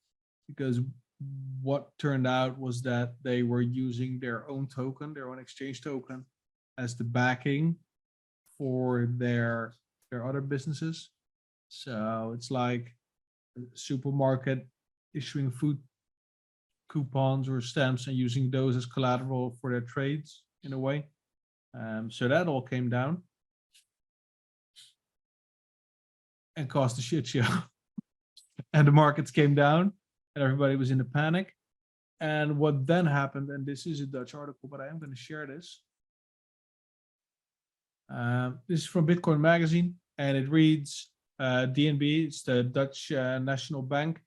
because what turned out was that they were using their own token, their own exchange token, as the backing for their other businesses. So it's like a supermarket issuing food coupons or stamps and using those as collateral for their trades in a way. So that all came down and caused a shit show. And the markets came down and everybody was in a panic. And what then happened, and this is a Dutch article, but I am going to share this. This is from Bitcoin Magazine, and it reads, DNB, it's the Dutch National Bank,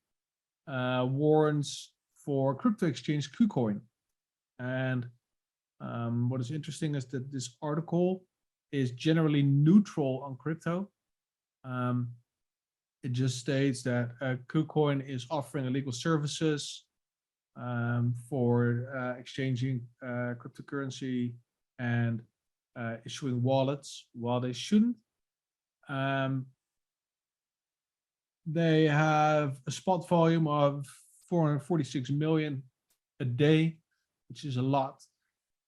warns for crypto exchange Kucoin. And what is interesting is that this article is generally neutral on crypto. It just states that Kucoin is offering illegal services for exchanging cryptocurrency and issuing wallets while they shouldn't. They have a spot volume of 446 million a day, which is a lot.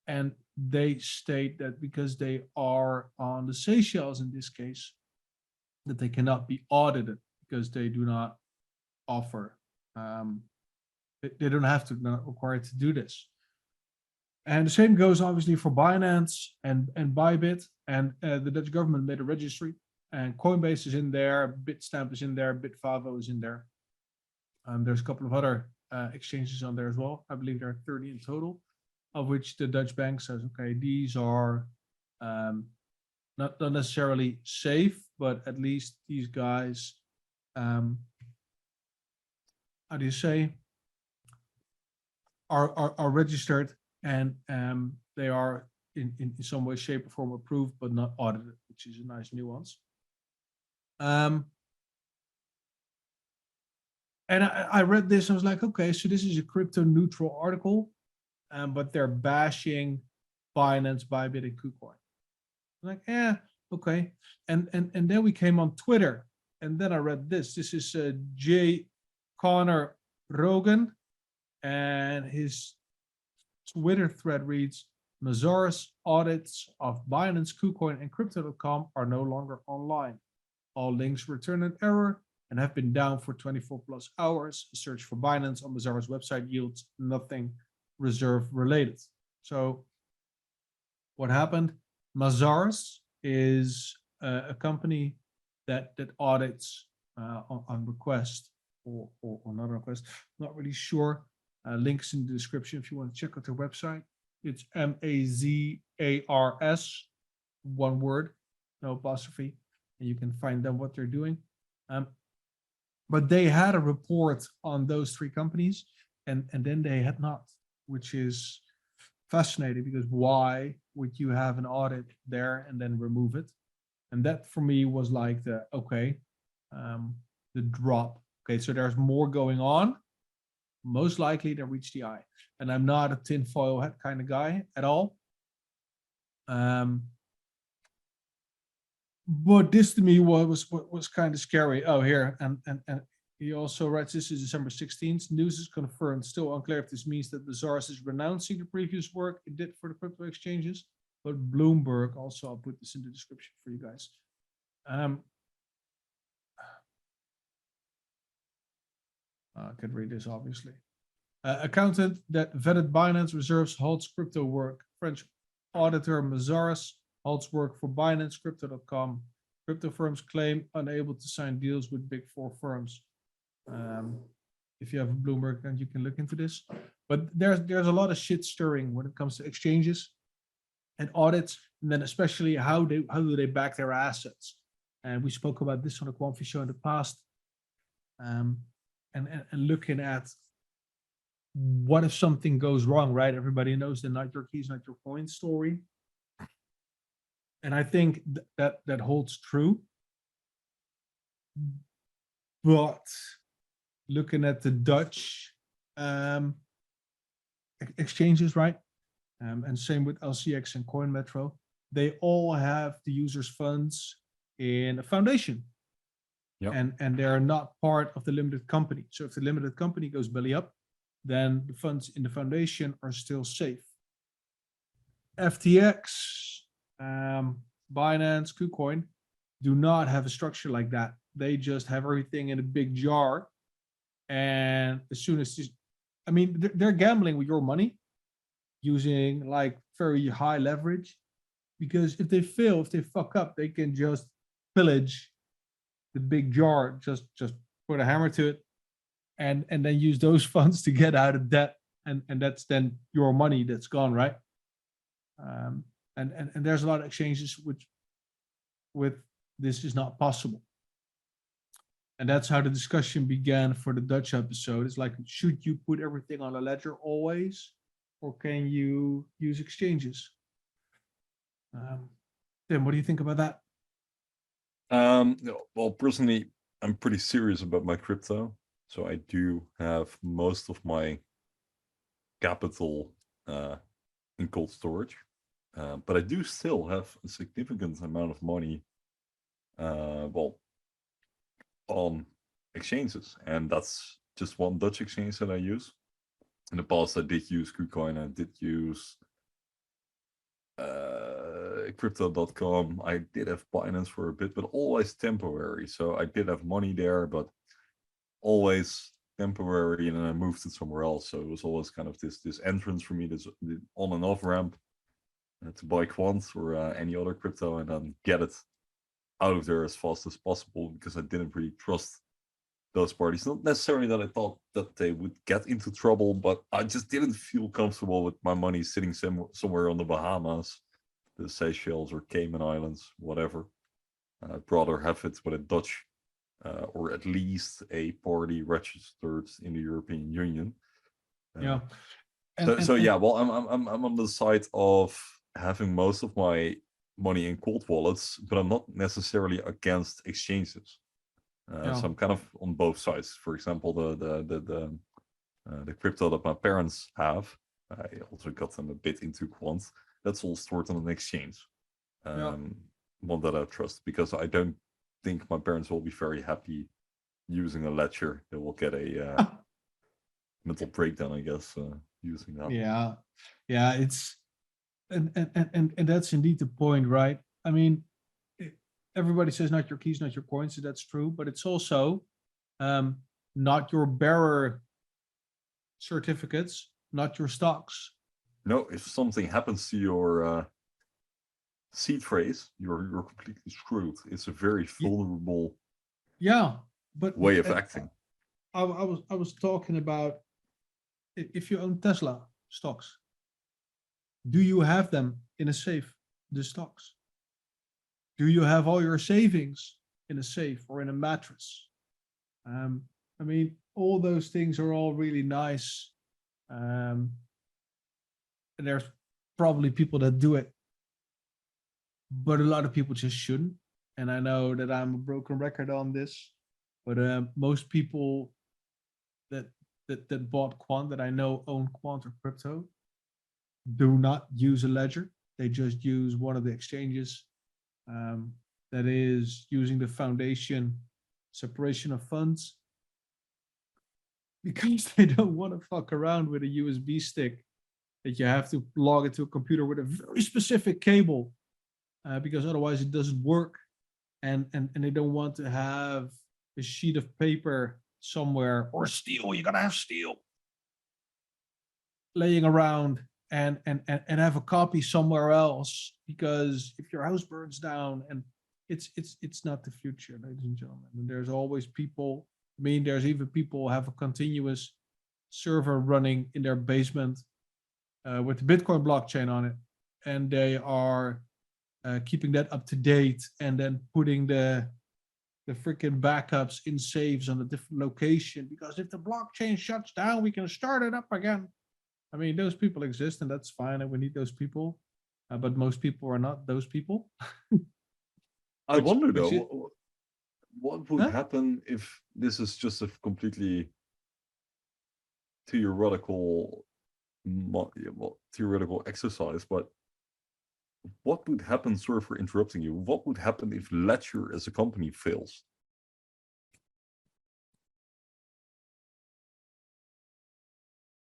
And they state that because they are on the Seychelles in this case, that they cannot be audited because they do not offer, they don't have to, not required to do this. And the same goes obviously for Binance and Bybit, and the Dutch government made a registry, and Coinbase is in there, Bitstamp is in there, Bitvavo is in there. There's a couple of other exchanges on there as well. I believe there are 30 in total, of which the Dutch bank says, okay, these are not necessarily safe, but at least these guys, how do you say, are registered, and they are in some way, shape, or form approved, but not audited, which is a nice nuance. And I read this, I was like, okay, so this is a crypto neutral article, but they're bashing Binance, Bybit, and Kucoin. I'm like, yeah, okay. And then we came on Twitter, and then I read this. This is Conor Rogan, and his Twitter thread reads, Mazar's audits of Binance, Kucoin, and Crypto.com are no longer online. All links return an error and have been down for 24 plus hours. A search for Binance on Mazar's website yields nothing reserve related. So what happened? Mazar's is a company that audits on request or not request. I'm not really sure. Links in the description if you want to check out their website. It's MAZARS, one word, no apostrophe, and you can find them what they're doing. But they had a report on those three companies, and then they had not, which is fascinating, because why would you have an audit there and then remove it? And that for me was like the drop. Okay, so there's more going on. Most likely they reach the eye. And I'm not a tinfoil hat kind of guy at all. But this to me was kind of scary. Oh, here, and he also writes, this is December 16th. News is confirmed. Still unclear if this means that Mazars is renouncing the previous work it did for the crypto exchanges. But Bloomberg also, I'll put this in the description for you guys. I can read this, obviously. Accountant that vetted Binance reserves holds crypto work. French auditor Mazar holds work for Binance, Crypto.com. Crypto firms claim unable to sign deals with big four firms. If you have a Bloomberg, then you can look into this. But there's a lot of shit stirring when it comes to exchanges and audits, and then especially how do they back their assets. And we spoke about this on the Quamfy show in the past. And looking at what if something goes wrong, right? Everybody knows the not your keys, not your coin story. And I think that holds true. But looking at the Dutch exchanges, right? And same with LCX and Coin Metro, they all have the users' funds in a foundation. Yep. And they're not part of the limited company. So if the limited company goes belly up, then the funds in the foundation are still safe. FTX, Binance, Kucoin do not have a structure like that. They just have everything in a big jar. And as soon as they're gambling with your money using like very high leverage, because if they fail, if they fuck up, they can just pillage the big jar, just put a hammer to it, and then use those funds to get out of debt, and that's then your money that's gone, right? And there's a lot of exchanges which with this is not possible. And that's how the discussion began for the Dutch episode. It's like, should you put everything on a ledger always, or can you use exchanges? Tim, what do you think about that? Well, personally, I'm pretty serious about my crypto. So I do have most of my capital in cold storage. But I do still have a significant amount of money, on exchanges. And that's just one Dutch exchange that I use. In the past, I did use Kucoin. I did use Crypto.com. I did have Binance for a bit, but always temporary. So I did have money there, but always temporary, and then I moved it somewhere else. So it was always kind of this entrance for me, this on and off ramp to buy Quant or any other crypto, and then get it out of there as fast as possible, because I didn't really trust those parties. Not necessarily that I thought that they would get into trouble, but I just didn't feel comfortable with my money sitting somewhere on the Bahamas, the Seychelles or Cayman Islands, whatever. I'd rather have it with a Dutch or at least a party registered in the European Union. Yeah. Yeah, well, I'm on the side of having most of my money in cold wallets, but I'm not necessarily against exchanges. So I'm kind of on both sides. For example, the crypto that my parents have, I also got them a bit into Quant. That's all stored on an exchange, one that I trust, because I don't think my parents will be very happy using a ledger. They will get a mental breakdown, I guess, using that. Yeah, it's and that's indeed the point, right? I mean, everybody says not your keys, not your coins, so that's true, but it's also not your bearer certificates, not your stocks. No, if something happens to your seed phrase, you're completely screwed. It's a very vulnerable way of acting. I was talking about if you own Tesla stocks, do you have them in a safe, the stocks? Do you have all your savings in a safe or in a mattress? I mean, all those things are all really nice. And there's probably people that do it, but a lot of people just shouldn't. And I know that I'm a broken record on this, but most people that bought Quant, that I know own Quant or crypto, do not use a ledger. They just use one of the exchanges that is using the foundation separation of funds, because they don't want to fuck around with a USB stick that you have to log into a computer with a very specific cable, because otherwise it doesn't work. And they don't want to have a sheet of paper somewhere, or steel, you gotta have steel laying around and have a copy somewhere else, because if your house burns down, and it's not the future, ladies and gentlemen. And there's always people, I mean, there's even people who have a continuous server running in their basement with the Bitcoin blockchain on it, and they are keeping that up to date, and then putting the freaking backups in saves on a different location, because if the blockchain shuts down, we can start it up again. I mean, those people exist, and that's fine, and we need those people, but most people are not those people. I wonder which though, what would happen if this is just a completely theoretical exercise, but what would happen, sorry for interrupting you, what would happen if Ledger as a company fails?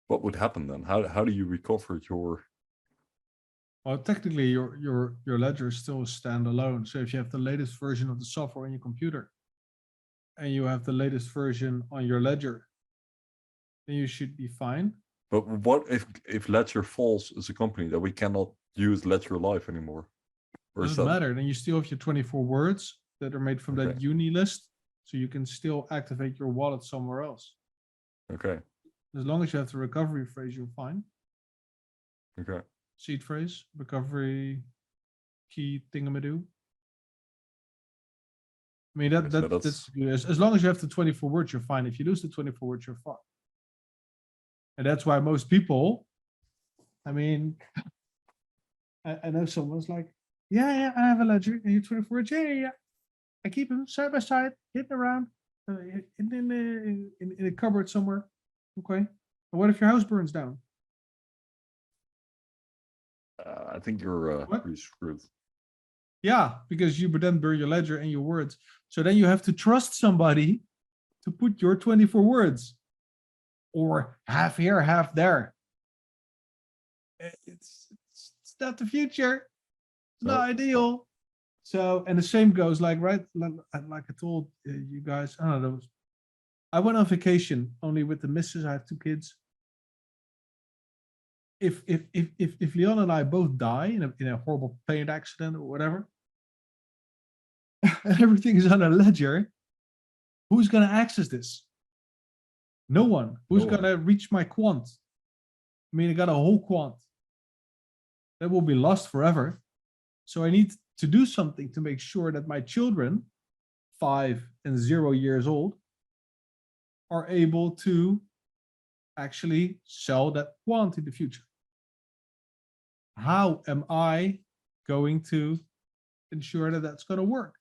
What would happen then? How do you recover your... Well, technically, your ledger is still standalone. So if you have the latest version of the software on your computer, and you have the latest version on your ledger, then you should be fine. But what if Ledger falls as a company, that we cannot use Ledger Live anymore? Or Doesn't matter. Then you still have your 24 words that are made from that uni list, so you can still activate your wallet somewhere else. Okay. As long as you have the recovery phrase, you're fine. Okay. Seed phrase, recovery key thingamadoo. I mean, that's good. As long as you have the 24 words, you're fine. If you lose the 24 words, you're fucked. And that's why most people, I mean, I know someone's like, yeah, I have a ledger, and you 24 words, yeah. I keep them side by side, hidden around, in a cupboard somewhere. Okay. And what if your house burns down? I think you're pretty screwed. Yeah, because you then burn your ledger and your words. So then you have to trust somebody to put your 24 words, or half here, half there. It's not the future. It's not ideal. So, and the same goes like I told you guys, I don't know. I went on vacation only with the missus. I have 2 kids. If Leon and I both die in a horrible plane accident or whatever, and everything is on a ledger, who's going to access this? No one. Who's going to reach my quant? I mean, I got a whole quant that will be lost forever. So I need to do something to make sure that my children, 5 and 0 years old, are able to actually sell that quant in the future. How am I going to ensure that that's going to work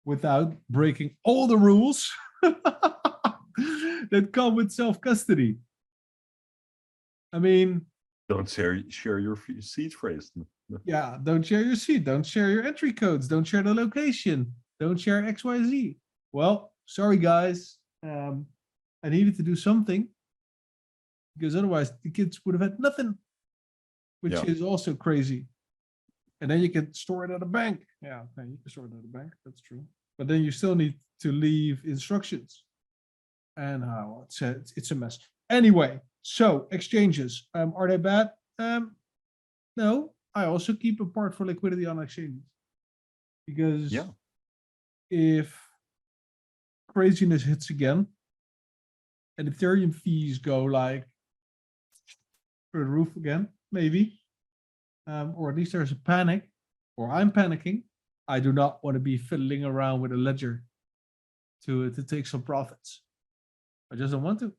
without breaking all the rules that come with self-custody? I mean, don't share your seed phrase. Yeah, don't share your seed, don't share your entry codes, don't share the location, don't share XYZ. Well, sorry guys, I needed to do something, because otherwise the kids would have had nothing, which is also crazy. And then you can store it at a bank. Yeah, okay, you can store it at a bank, that's true. But then you still need to leave instructions. And it's a mess. Anyway, so exchanges, are they bad? No, I also keep a part for liquidity on exchanges, because if craziness hits again and Ethereum fees go like through the roof again, maybe, or at least there's a panic, or I'm panicking, I do not want to be fiddling around with a ledger to take some profits. I just don't want to.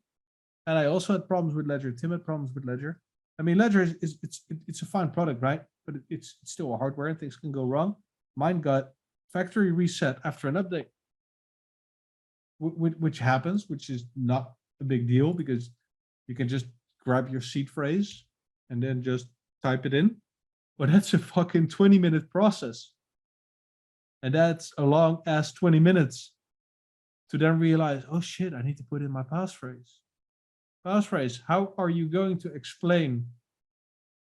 And I also had problems with Ledger. Tim had problems with Ledger. I mean, Ledger it's a fine product, right? But it's still a hardware and things can go wrong. Mine got factory reset after an update, which happens, which is not a big deal, because you can just grab your seed phrase and then just type it in. But that's a fucking 20-minute process. And that's a long ass 20 minutes to then realize, oh shit, I need to put in my passphrase. Passphrase, how are you going to explain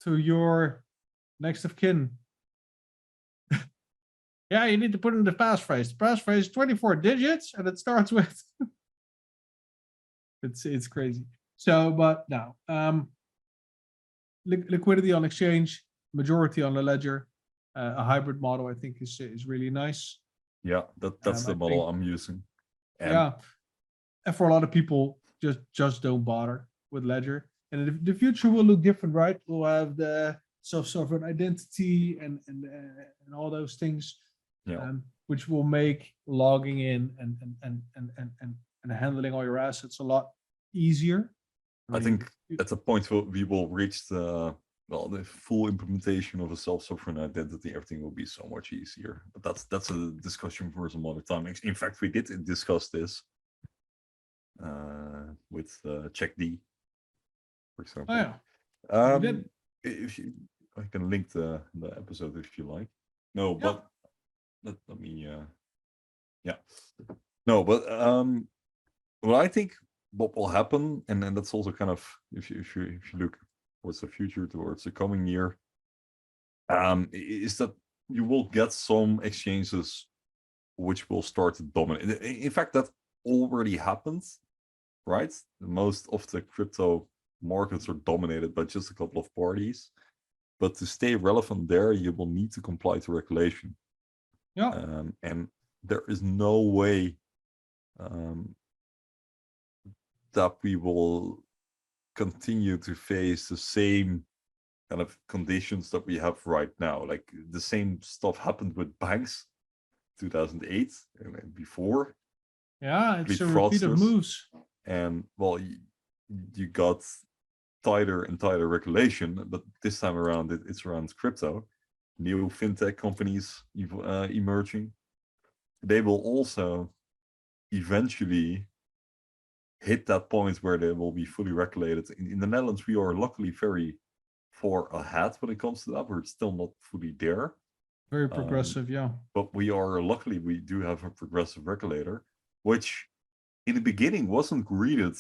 to your next of kin Yeah, you need to put in the passphrase. The passphrase is 24 digits, and it starts with. It's crazy. So, but no, liquidity on exchange, majority on the ledger, a hybrid model I think is really nice. Yeah, that's the I model think, I'm using. And yeah, and for a lot of people, just don't bother with ledger. And the future will look different, right? We'll have the self-sovereign identity and all those things, yeah, which will make logging in and handling all your assets a lot easier. I think at the point we will reach the full implementation of a self-sovereign identity. Everything will be so much easier. But that's a discussion for some other time. In fact, we did discuss this with Check D, for example. Oh yeah. If you, I can link the episode if you like. No, but let me. Yeah. No, but well, I think what will happen, and that's also kind of if you look towards the future, towards the coming year, is that you will get some exchanges which will start to dominate. In fact, that already happened, right? Most of the crypto markets are dominated by just a couple of parties. But to stay relevant there, you will need to comply to regulation. Yeah. And there is no way that we will continue to face the same kind of conditions that we have right now. Like the same stuff happened with banks 2008 and before. Yeah, it's a Complete repeat of fraudsters. moves. And well, you got tighter and tighter regulation, but this time around it's around crypto. New fintech companies emerging. They will also eventually hit that point where they will be fully regulated. In the Netherlands, we are luckily very far ahead when it comes to that. We're still not fully there. Very progressive, yeah. But we do have a progressive regulator, which in the beginning wasn't greeted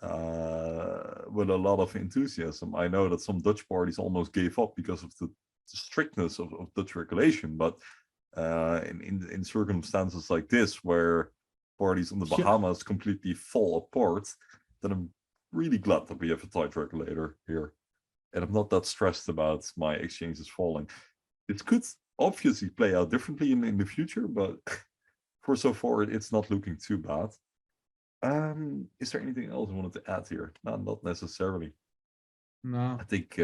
with a lot of enthusiasm. I know that some Dutch parties almost gave up because of the strictness of Dutch regulation, but in circumstances like this where parties on the Bahamas completely fall apart, then I'm really glad that we have a tight regulator here. And I'm not that stressed about my exchanges falling. It could obviously play out differently in the future, but for so far, it's not looking too bad. Is there anything else I wanted to add here? No, not necessarily. No. I think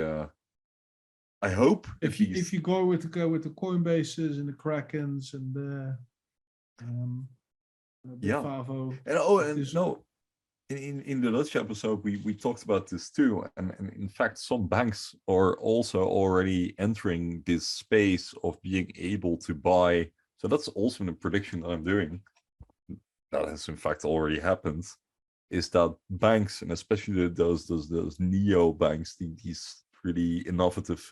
I hope if you go with the Coinbases and the Krakens and the Favo. And in the Dutch episode we talked about this too, and in fact some banks are also already entering this space of being able to buy. So that's also a prediction that I'm doing. That has in fact already happened. Is that banks, and especially those neo banks, these really innovative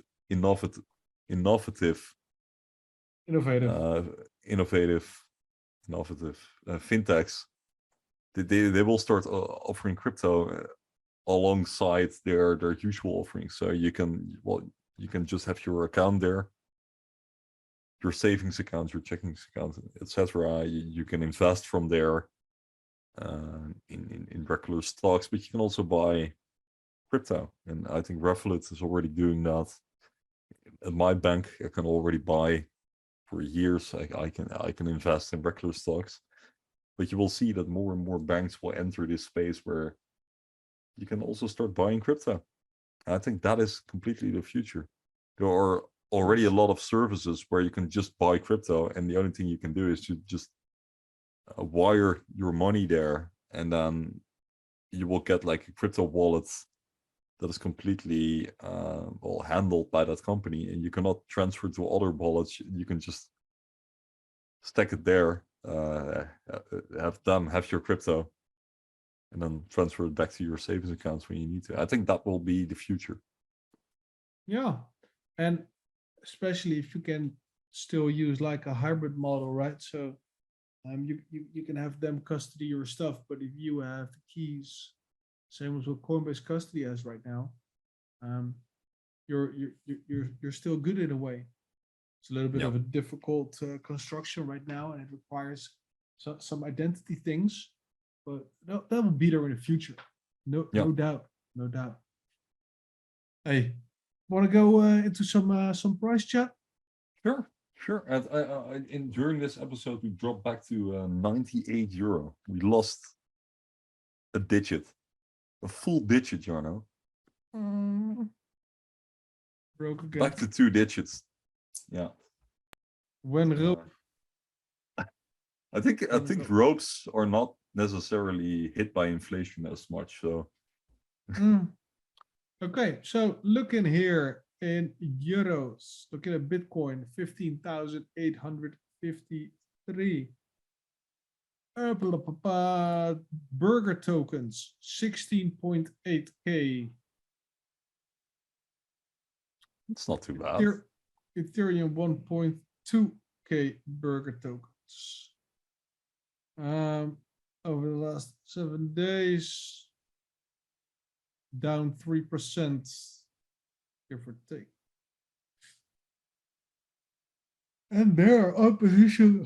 fintechs, they will start offering crypto alongside their usual offerings. So you can just have your account there, your savings account, your checking account, etc. You can invest from there in regular stocks, but you can also buy crypto. And I think Revolut is already doing that. At my bank, I can already buy for years. I can invest in regular stocks. But you will see that more and more banks will enter this space where you can also start buying crypto. I think that is completely the future. There are already a lot of services where you can just buy crypto, and the only thing you can do is to just wire your money there, and then you will get like a crypto wallet that is completely handled by that company, and you cannot transfer to other wallets. You can just stack it there, have your crypto, and then transfer it back to your savings accounts when you need to. I think that will be the future. Yeah, and especially if you can still use like a hybrid model, right? So you can have them custody your stuff, but if you have the keys, same as what Coinbase custody has right now, you're still good in a way. It's a little bit Yeah. of a difficult construction right now, and it requires some identity things, but that will be there in the future. No doubt, no doubt. Hey, want to go into some price chat? Sure. And during this episode, we dropped back to 98 euro. We lost a digit, a full digit, Jarno. Broke again. Back to 2 digits. Yeah. When I think ropes are not necessarily hit by inflation as much. So. Okay, so looking here in euros, looking at Bitcoin, 15,853. Burger tokens, 16.8K. It's not too bad. Ethereum, 1.2K burger tokens. Over the last 7 days, down 3%, give or take. And there on position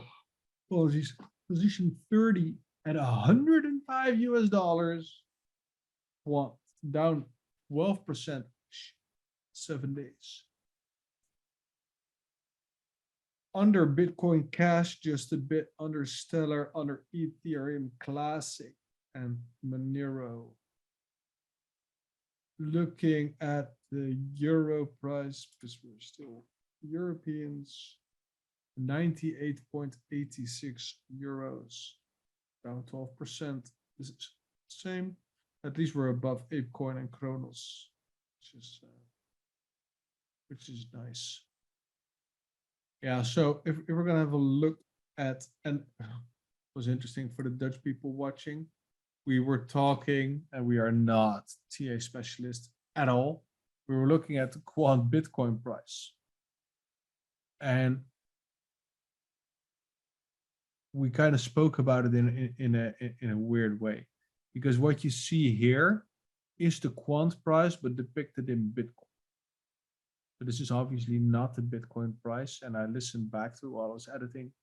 30 at 105 US dollars. Quant down 12%, 7 days. Under Bitcoin Cash, just a bit under Stellar, under Ethereum Classic and Monero. Looking at the euro price, because we're still Europeans, 98.86 euros, down 12%. This is the same. At least we're above ApeCoin and Kronos, which is nice. Yeah, so if we're gonna have a look at, and it was interesting for the Dutch people watching, we were talking, and we are not TA specialists at all. We were looking at the Quant Bitcoin price. And we kind of spoke about it in a weird way, because what you see here is the Quant price, but depicted in Bitcoin. So this is obviously not the Bitcoin price. And I listened back to while I was editing,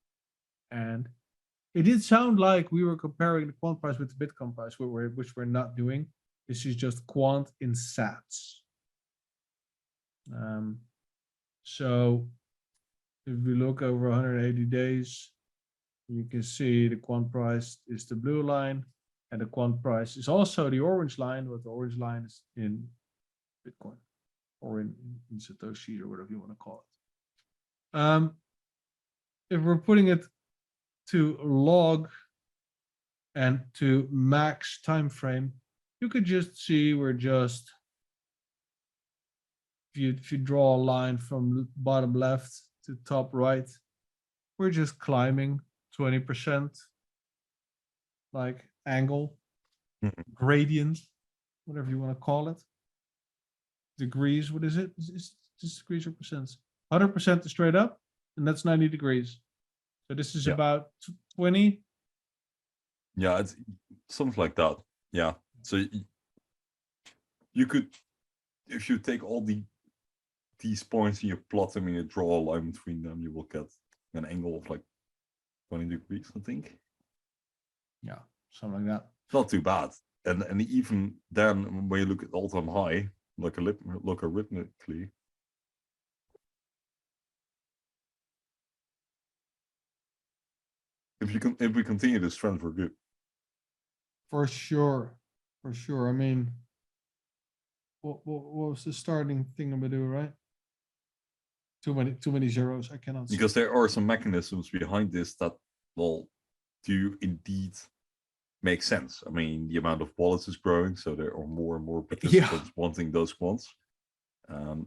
and it did sound like we were comparing the Quant price with the Bitcoin price, which we're not doing. This is just Quant in sats. So if we look over 180 days, you can see the Quant price is the blue line, and the Quant price is also the orange line, but the orange line is in Bitcoin or in Satoshi or whatever you want to call it. If we're putting it to log and to max time frame, you could just see we're just, if you draw a line from bottom left to top right, we're just climbing 20%, like angle, gradient, whatever you want to call it. Degrees, what is it? Is this degrees or percents? 100% is straight up, and that's 90 degrees. So this is about 20. Yeah, it's something like that. Yeah. So you could, if you take all these points and you plot them and you draw a line between them, you will get an angle of like 20 degrees, I think. Yeah, something like that. Not too bad. And even then, when you look at all-time high, logarithmically, if we continue this trend, we're good. For sure. I mean, what was the starting thing I'm gonna do, right? Too many zeros. I cannot see. Because there are some mechanisms behind this that will do indeed make sense. I mean, the amount of wallets is growing, so there are more and more participants wanting those quants.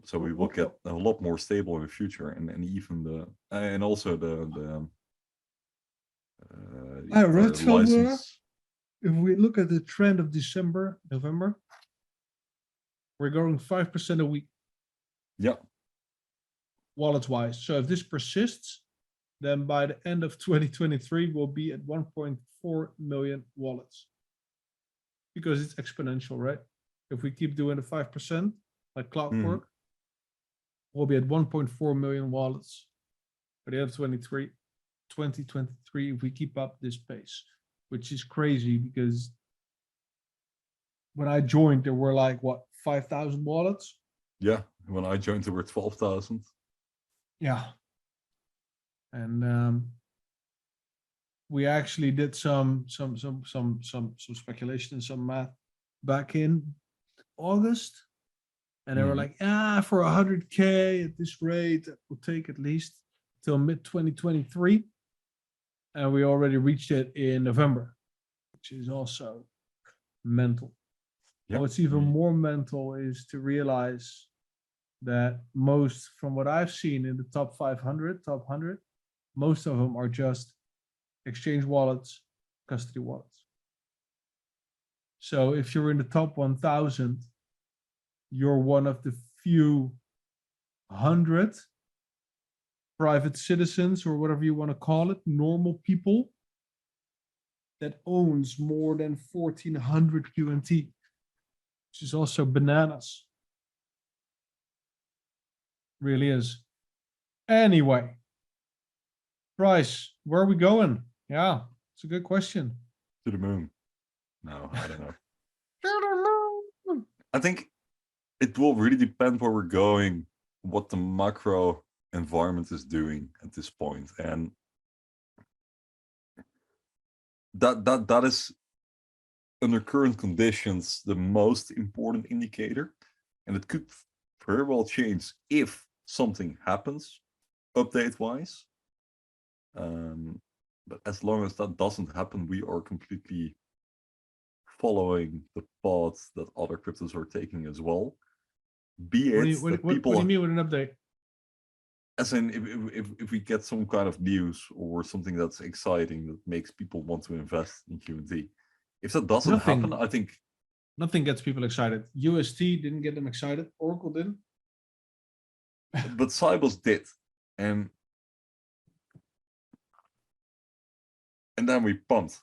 So we will get a lot more stable in the future, and even and also the I read somewhere, license. if we look at the trend of November, we're growing 5% a week. Yeah. Wallets wise. So if this persists, then by the end of 2023, we'll be at 1.4 million wallets. Because it's exponential, right? If we keep doing the 5%, like clockwork, we'll be at 1.4 million wallets by the end of 2023, if we keep up this pace, which is crazy because when I joined, there were like, what, 5,000 wallets? Yeah, when I joined, there were 12,000. Yeah. And we actually did some speculation and some math back in August. And they were like, for 100K at this rate, that will take at least till mid 2023. And we already reached it in November, which is also mental. Yep. What's even more mental is to realize that most, from what I've seen in the top 500, top 100, most of them are just exchange wallets, custody wallets. So if you're in the top 1,000, you're one of the few 100 private citizens, or whatever you want to call it, normal people that owns more than 1,400 QNT, which is also bananas. Really is. Anyway, Price, where are we going? Yeah, it's a good question. To the moon. No, I don't know. To the moon. I think it will really depend where we're going, what the macro environment is doing at this point. And that is, under current conditions, the most important indicator. And it could very well change if something happens update-wise. But as long as that doesn't happen, we are completely following the path that other cryptos are taking as well. Be it What that do people, you mean with an update? as in if we get some kind of news or something that's exciting that makes people want to invest in QNT. If that doesn't happen, I think nothing gets people excited. UST didn't get them excited. Oracle didn't. but SIBOS did. And then we pumped.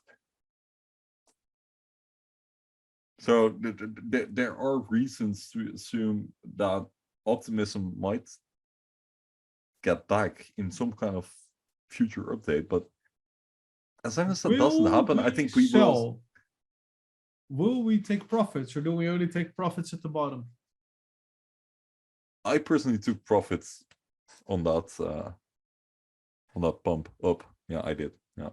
So there are reasons to assume that optimism might get back in some kind of future update. But as long as that doesn't happen, I think we will. Will we take profits, or do we only take profits at the bottom? I personally took profits on that pump up. Yeah, I did. Yeah.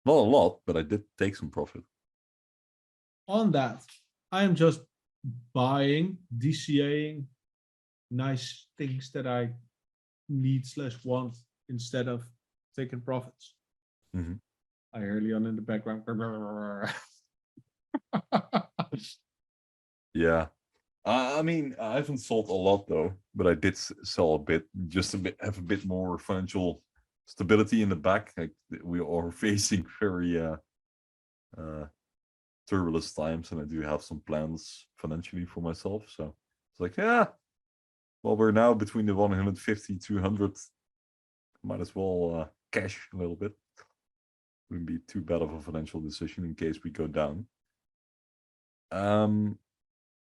Not a lot, but I did take some profit. On that, I am just buying, DCAing nice things that I need/want instead of taking profits. Mm-hmm. I early on in the background. Yeah. I mean, I haven't sold a lot though, but I did sell a bit, just have a bit more financial stability in the back. Like, we are facing very turbulent times, and I do have some plans financially for myself. So it's like, yeah, well, we're now between the 150, 200. Might as well cash a little bit. Wouldn't be too bad of a financial decision in case we go down.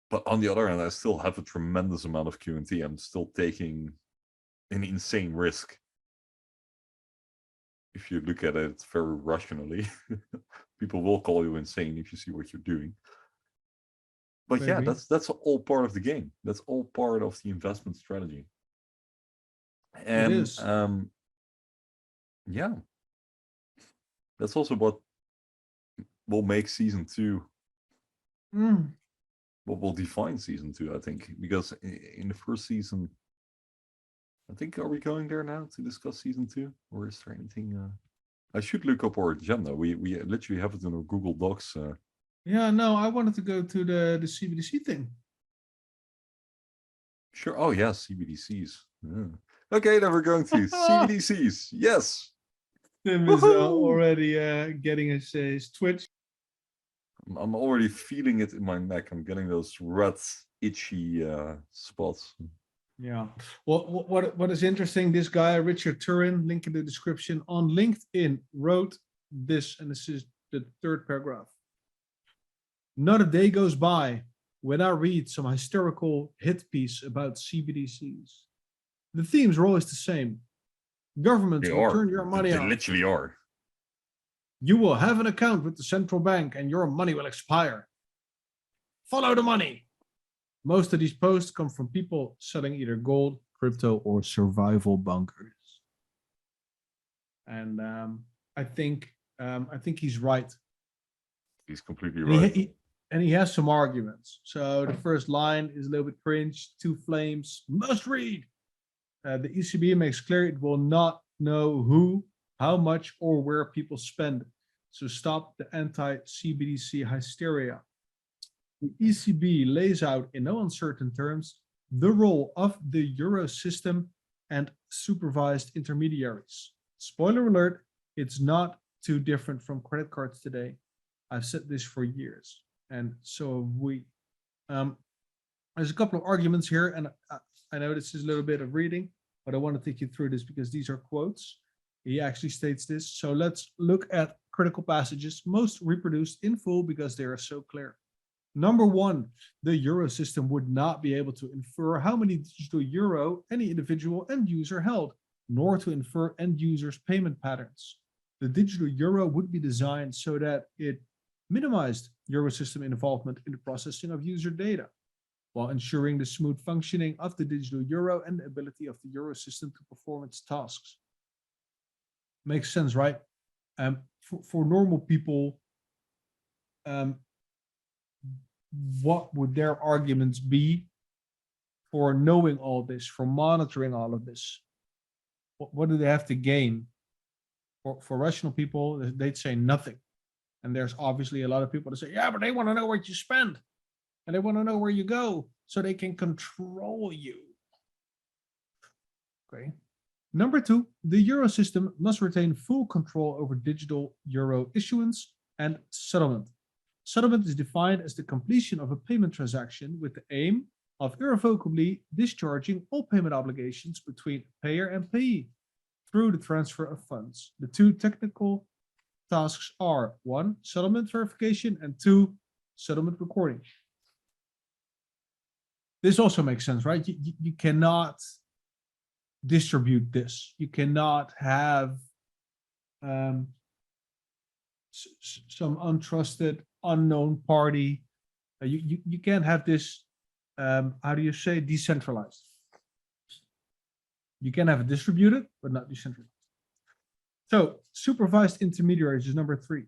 But on the other hand, I still have a tremendous amount of QNT. I'm still taking an insane risk. If you look at it very rationally, people will call you insane if you see what you're doing. But maybe. Yeah, that's all part of the game. That's all part of the investment strategy. And it is. Yeah, that's also what will make season 2. What will define season 2, I think, because in the first season, I think, are we going there now to discuss season 2, or is there anything? I should look up our agenda. We literally have it in our Google Docs. Yeah, no, I wanted to go to the CBDC thing. Sure. Oh yeah, CBDCs. Yeah. Okay, then we're going to CBDCs. Yes. Tim is already getting his twitch. I'm already feeling it in my neck. I'm getting those red, itchy spots. Yeah. Well, what is interesting, this guy, Richard Turin, link in the description, on LinkedIn, wrote this, and this is the 3rd paragraph. Not a day goes by when I read some hysterical hit piece about CBDCs. The themes are always the same. Governments They will are. turn your money They off. literally are. You will have an account with the central bank and your money will expire. Follow the money. Most of these posts come from people selling either gold, crypto, or survival bunkers. And I think he's right. He's completely And right. he has some arguments. So the first line is a little bit cringe. Two flames, must read. The ECB makes clear it will not know who, how much, or where people spend. So stop the anti-CBDC hysteria. The ECB lays out in no uncertain terms the role of the euro system and supervised intermediaries. Spoiler alert, it's not too different from credit cards today. I've said this for years, and so have we. There's a couple of arguments here, and I know this is a little bit of reading, but I want to take you through this because these are quotes. He actually states this. So let's look at critical passages, most reproduced in full because they are so clear. Number one, the euro system would not be able to infer how many digital euro any individual end user held, nor to infer end users' payment patterns. The digital euro would be designed so that it minimized euro system involvement in the processing of user data, while ensuring the smooth functioning of the digital euro and the ability of the euro system to perform its tasks. Makes sense, right? For normal people, what would their arguments be for knowing all this, for monitoring all of this? What do they have to gain? For rational people, they'd say nothing. And there's obviously a lot of people that say, yeah, but they want to know what you spend. And they want to know where you go so they can control you. Okay. Number two, the euro system must retain full control over digital euro issuance and settlement. Settlement is defined as the completion of a payment transaction with the aim of irrevocably discharging all payment obligations between payer and payee through the transfer of funds. The two technical tasks are: one, settlement verification, and two, settlement recording. This also makes sense, right? You cannot distribute this. You cannot have some untrusted, unknown party. You can't have this, how do you say, decentralized. You can have it distributed, but not decentralized. So supervised intermediaries is number three.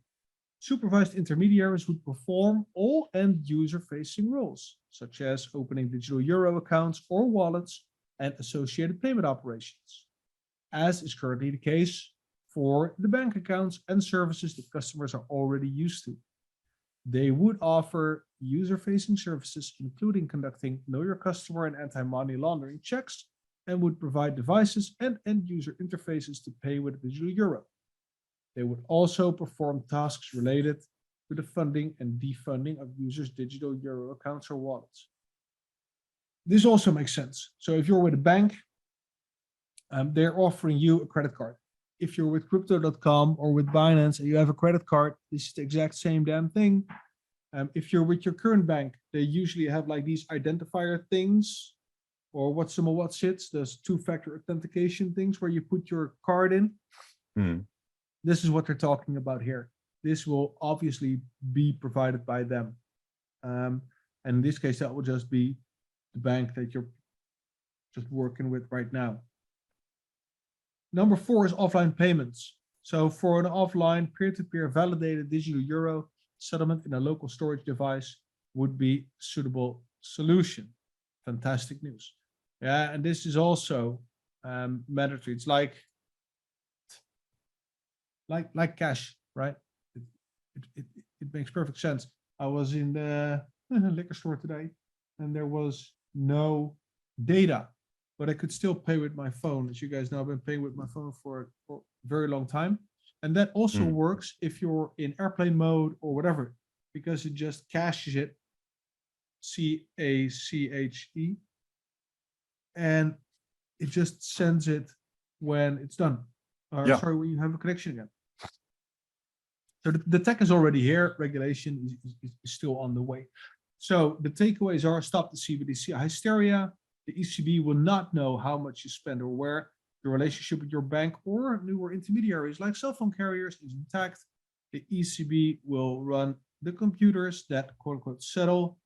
Supervised intermediaries would perform all end user facing roles, such as opening digital euro accounts or wallets and associated payment operations, as is currently the case for the bank accounts and services that customers are already used to. They would offer user-facing services, including conducting Know Your Customer and anti-money laundering checks, and would provide devices and end-user interfaces to pay with digital euro. They would also perform tasks related to the funding and defunding of users' digital euro accounts or wallets. This also makes sense. So if you're with a bank, they're offering you a credit card. If you're with crypto.com or with Binance and you have a credit card, this is the exact same damn thing. If you're with your current bank, they usually have like these identifier things, or what's those two-factor authentication things where you put your card in. This is what they're talking about here. This will obviously be provided by them. And in this case, that will just be the bank that you're just working with right now. Number four is offline payments. So for an offline peer-to-peer validated digital euro settlement in a local storage device would be a suitable solution. Fantastic news. Yeah, and this is also mandatory. It's like cash, right? It makes perfect sense. I was in the liquor store today and there was no data, but I could still pay with my phone. As you guys know, I've been paying with my phone for a very long time. And that also works if you're in airplane mode or whatever, because it just caches it, CACHE, and it just sends it when it's done. Sorry, when you have a connection again. So the tech is already here. Regulation is still on the way. So the takeaways are: stop the CBDC hysteria. The ECB will not know how much you spend or where. the relationship with your bank or newer intermediaries like cell phone carriers is intact, the ECB will run the computers that quote unquote settle,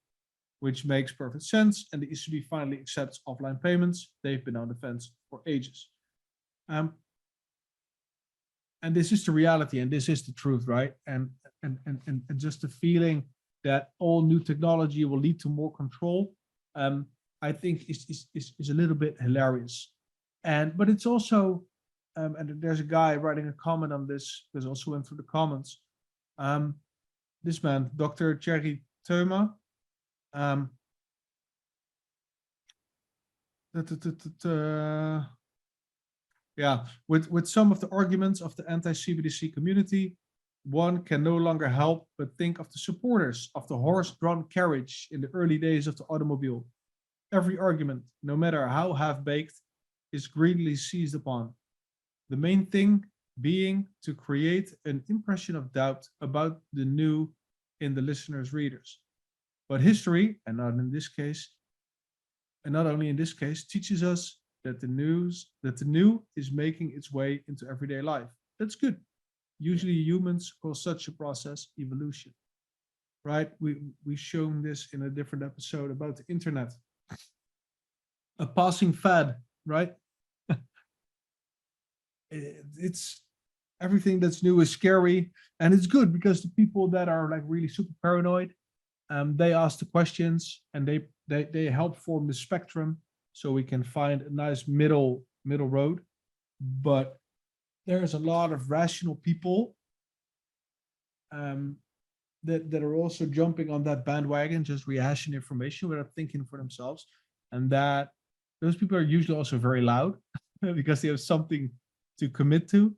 which makes perfect sense. And the ECB finally accepts offline payments. They've been on the fence for ages. And this is the reality, and this is the truth, right? And just the feeling that all new technology will lead to more control, I think is a little bit hilarious. But it's also, and there's a guy writing a comment on this, because I also went through the comments. This man, Dr. Thierry Teuma, yeah, with some of the arguments of the anti-CBDC community, one can no longer help but think of the supporters of the horse-drawn carriage in the early days of the automobile. Every argument, no matter how half-baked, is greedily seized upon. The main thing being to create an impression of doubt about the new in the listeners' readers. But history, and not in this case, and not only in this case, teaches us that the new is making its way into everyday life. That's good. Usually humans call such a process evolution, right? We've shown this in a different episode about the internet. A passing fad, right? It's everything that's new is scary, and it's good because the people that are like really super paranoid, they ask the questions and they help form the spectrum so we can find a nice middle road. But there's a lot of rational people that are also jumping on that bandwagon, just rehashing information without thinking for themselves, and that those people are usually also very loud because they have something to commit to,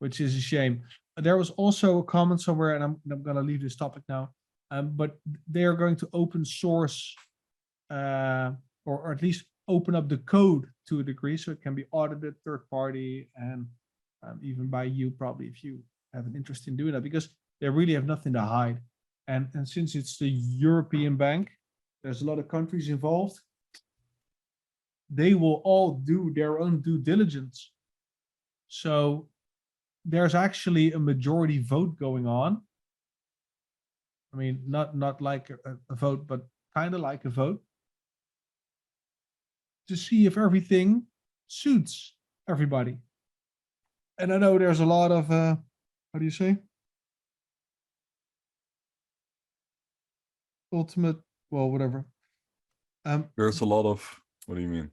which is a shame. There was also a comment somewhere, and I'm going to leave this topic now, but they are going to open source or at least open up the code to a degree so it can be audited third party and even by you probably if you have an interest in doing that, because they really have nothing to hide. And since it's the European bank, there's a lot of countries involved. They will all do their own due diligence. So there's actually a majority vote going on. I mean, not like a vote, but kind of like a vote to see if everything suits everybody. And I know there's a lot of, how do you say? Ultimate, well, whatever. There's a lot of, what do you mean?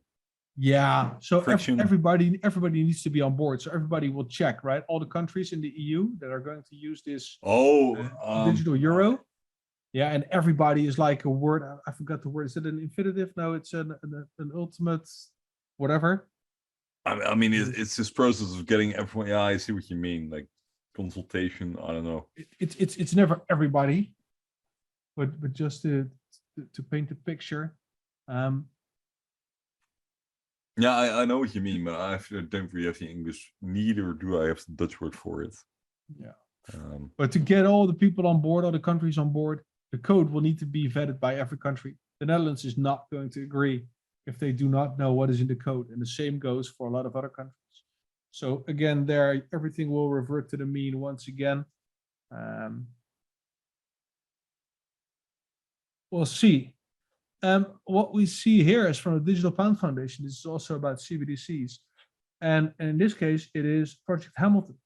Yeah, so Friction. everybody needs to be on board. So everybody will check, right? All the countries in the EU that are going to use this digital euro. Yeah, and everybody is like a word. I forgot the word. Is it an infinitive? No, it's an ultimate, whatever. I mean, it's this process of getting everyone. Yeah, I see what you mean. Like consultation. I don't know. It's never everybody, but just to paint the picture. Yeah, I know what you mean, but I don't really have the English. Neither do I have the Dutch word for it. Yeah. But to get all the people on board, all the countries on board, the code will need to be vetted by every country. The Netherlands is not going to agree if they do not know what is in the code. And the same goes for a lot of other countries. So again, there, everything will revert to the mean once again. We'll see. What we see here is from the Digital Pound Foundation. This is also about CBDCs. And in this case, it is Project Hamilton,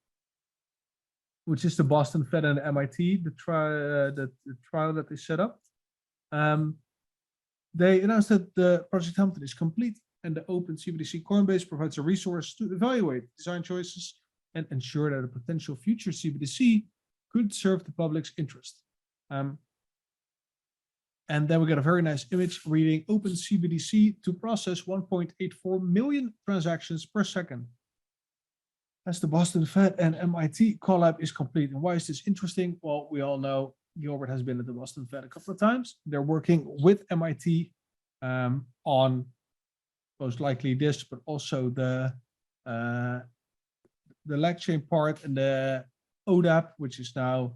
which is the Boston Fed and the MIT, the trial that they set up. They announced that the Project Hamilton is complete and the open CBDC Coinbase provides a resource to evaluate design choices and ensure that a potential future CBDC could serve the public's interest. And then we got a very nice image reading open CBDC to process 1.84 million transactions per second. As the Boston Fed and MIT collab is complete. And why is this interesting? Well, we all know Gilbert has been at the Boston Fed a couple of times. They're working with MIT on most likely this, but also the LacChain part and the ODAP, which is now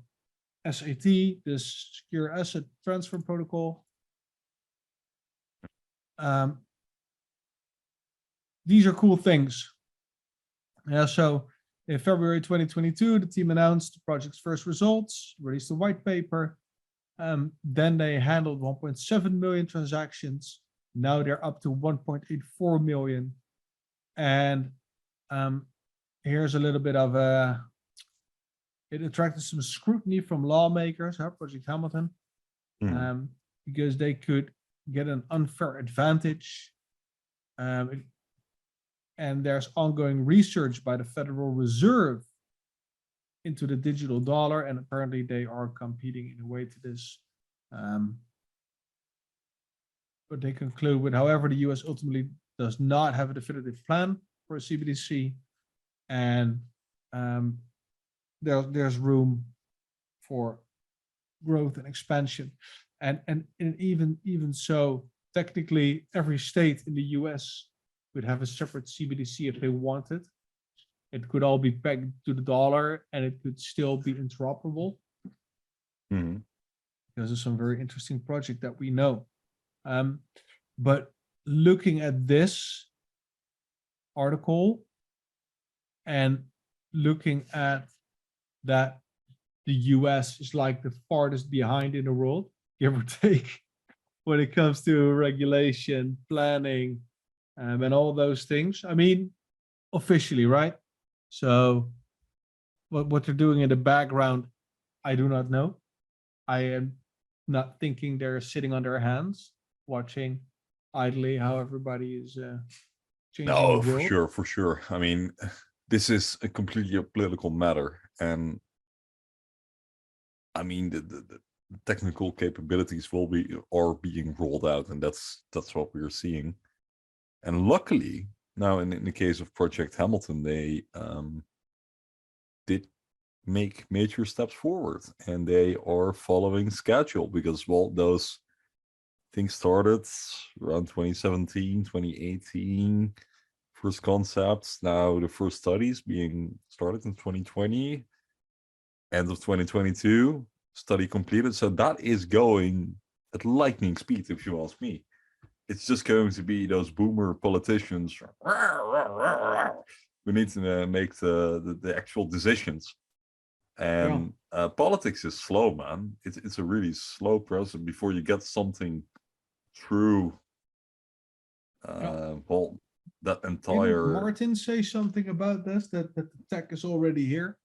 SAT, the Secure Asset Transfer Protocol. these are cool things. Yeah, so in February 2022, the team announced the project's first results, released a white paper. Then they handled 1.7 million transactions. Now they're up to 1.84 million. And here's a little bit of it attracted some scrutiny from lawmakers, Project Hamilton, because they could get an unfair advantage. And there's ongoing research by the Federal Reserve into the digital dollar, and apparently they are competing in a way to this. But they conclude with, however, the US ultimately does not have a definitive plan for a CBDC, and there's room for growth and expansion. And even so, technically, every state in the US could have a separate CBDC if they wanted. It could all be pegged to the dollar, and it could still be interoperable. Because of some very interesting project that we know. But looking at this article and looking at that the US is like the farthest behind in the world, give or take, when it comes to regulation, planning, and all those things. I mean, officially, right? So what they're doing in the background, I do not know. I am not thinking they're sitting on their hands, watching idly how everybody is changing the world. For sure. I mean, this is a completely political matter, and I mean the technical capabilities are being rolled out, and that's what we're seeing. And luckily, now in the case of Project Hamilton, they did make major steps forward, and they are following schedule, because, well, those things started around 2017, 2018, first concepts. Now the first studies being started in 2020, end of 2022, study completed. So that is going at lightning speed, if you ask me. It's just going to be those boomer politicians who need to make the actual decisions. And politics is slow, man. It's a really slow process before you get something through. Well, that entire. Didn't Martin say something about this, that the tech is already here?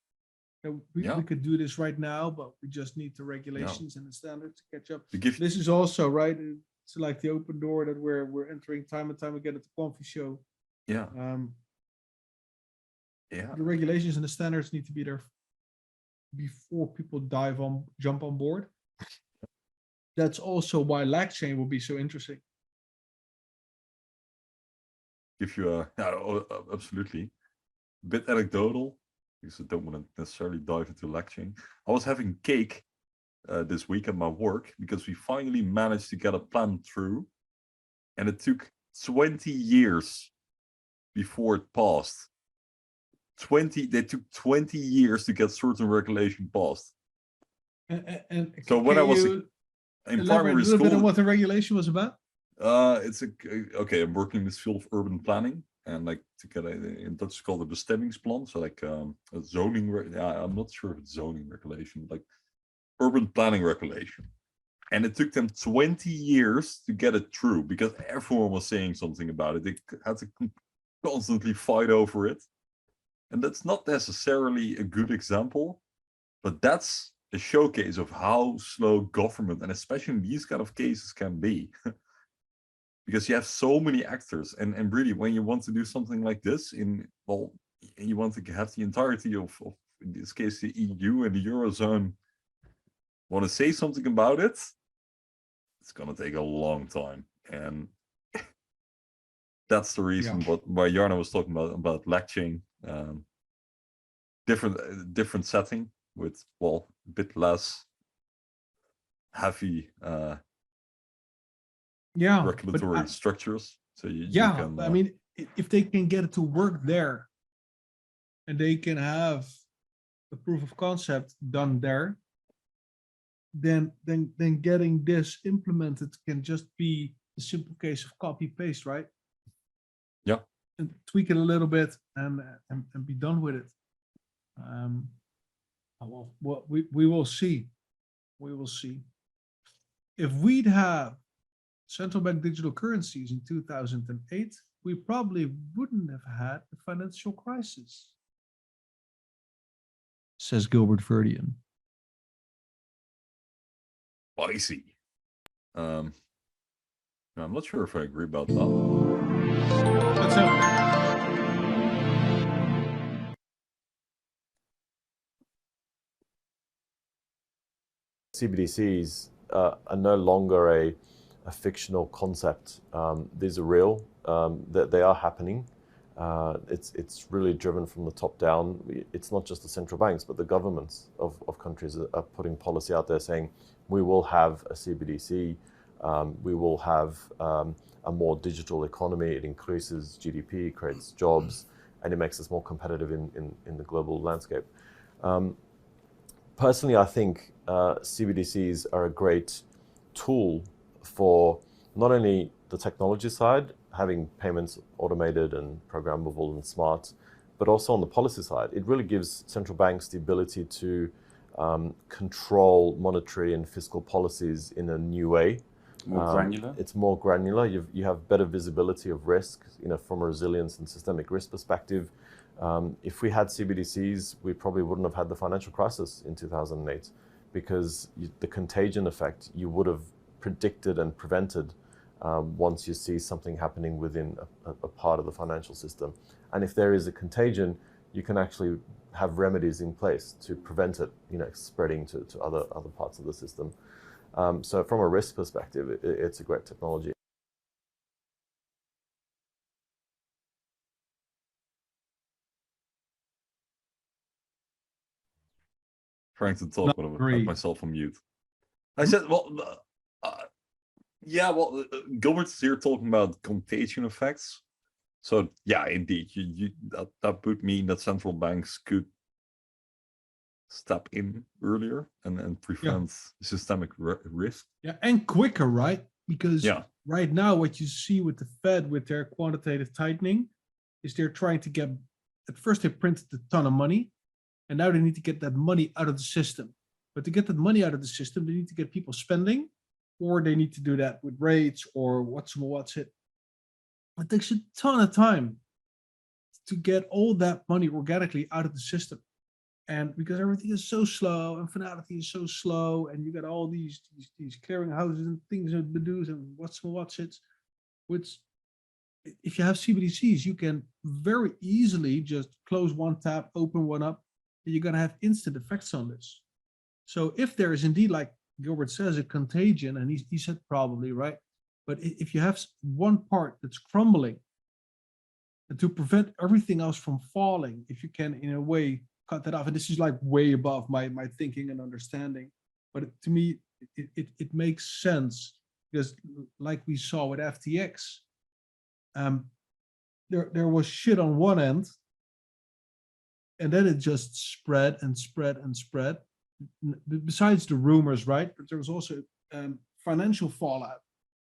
That we could do this right now, but we just need the regulations and the standards to catch up. This is also right. It's like the open door that we're entering time and time again at the Quamfy show. Yeah. The regulations and the standards need to be there before people jump on board. That's also why LacChain will be so interesting. Give you absolutely a bit anecdotal, because I don't want to necessarily dive into LacChain. I was having cake this week at my work, because we finally managed to get a plan through, and it took 20 years before it passed. They took 20 years to get certain regulation passed. And so when I was in primary a little bit on school, what the regulation was about? It's I'm working in this field of urban planning, and like to get in Dutch it's called a bestemmingsplan. So like a zoning. I'm not sure if it's zoning regulation, like urban planning regulation. And it took them 20 years to get it through, because everyone was saying something about it. They had to constantly fight over it. And that's not necessarily a good example, but that's a showcase of how slow government, and especially in these kind of cases, can be. Because you have so many actors, and really, when you want to do something like this, you want to have the entirety of in this case, the EU and the Eurozone, want to say something about it, it's going to take a long time. And that's the reason why Jarno was talking about LacChain. Different setting with, well, a bit less heavy regulatory structures. So you can, I mean, if they can get it to work there, and they can have a proof of concept done there, then getting this implemented can just be a simple case of copy paste, right? Yeah, and tweak it a little bit and be done with it. Well, we will see. We will see. If we'd have central bank digital currencies in 2008, we probably wouldn't have had the financial crisis, says Gilbert Verdian. Spicy. I'm not sure if I agree about that. Let's have it. CBDCs are no longer a fictional concept. These are real. They are happening. It's really driven from the top down. It's not just the central banks, but the governments of countries are putting policy out there saying, we will have a CBDC, we will have a more digital economy, it increases GDP, creates jobs, and it makes us more competitive in the global landscape. Personally, I think CBDCs are a great tool for not only the technology side, having payments automated and programmable and smart, but also on the policy side. It really gives central banks the ability to control monetary and fiscal policies in a new way. More granular? It's more granular. You have better visibility of risk, from a resilience and systemic risk perspective. If we had CBDCs, we probably wouldn't have had the financial crisis in 2008, because the contagion effect you would have predicted and prevented once you see something happening within a part of the financial system. And if there is a contagion, you can actually have remedies in place to prevent it, spreading to other parts of the system. So from a risk perspective, it's a great technology. Trying to talk, but I had myself on mute. I said, Gilbert's here talking about contagion effects. So yeah, indeed, that would mean that central banks could step in earlier and prevent systemic risk. Yeah, and quicker, right? Because right now, what you see with the Fed, with their quantitative tightening, is they're trying to get, at first they printed a ton of money, and now they need to get that money out of the system. But to get that money out of the system, they need to get people spending, or they need to do that with rates or what's it. It takes a ton of time to get all that money organically out of the system. And because everything is so slow and finality is so slow, and you got all these clearing houses and things and Bedou's and what's it, which if you have CBDCs, you can very easily just close one tab, open one up, and you're going to have instant effects on this. So if there is indeed, like Gilbert says, a contagion, and he said probably, right? But if you have one part that's crumbling, and to prevent everything else from falling, if you can, in a way, cut that off, and this is like way above my thinking and understanding, but to me, it makes sense, because like we saw with FTX, there was shit on one end, and then it just spread and spread and spread. Besides the rumors, right? But there was also financial fallout,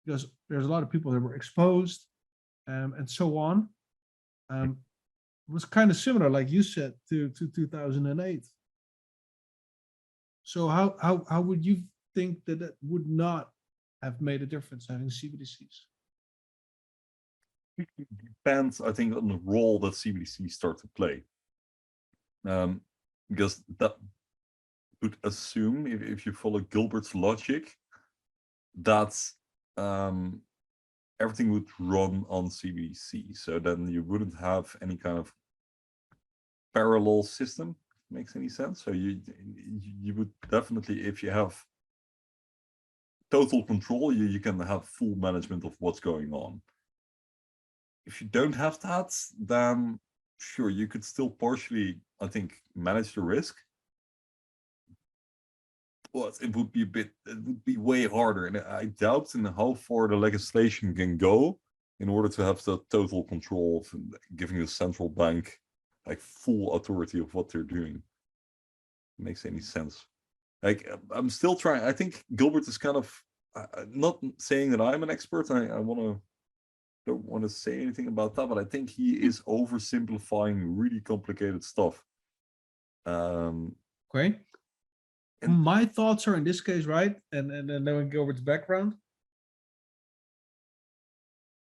because there's a lot of people that were exposed, and so on. It was kind of similar, like you said, to 2008. So how would you think that it would not have made a difference having CBDCs? It depends, I think, on the role that CBDCs start to play. Because that would assume, if you follow Gilbert's logic, that everything would run on CBDC. So then you wouldn't have any kind of parallel system. Makes any sense? So you would definitely, if you have total control, you can have full management of what's going on. If you don't have that, then sure, you could still partially, I think, manage the risk. But it would be way harder, and I doubt in how far the legislation can go in order to have the total control of giving the central bank like full authority of what they're doing. Makes any sense? Like, I'm still trying. I think Gilbert is kind of not saying that I'm an expert. I want to don't want to say anything about that, but I think he is oversimplifying really complicated stuff. Okay. And- My thoughts are in this case, right? And then we go over to background.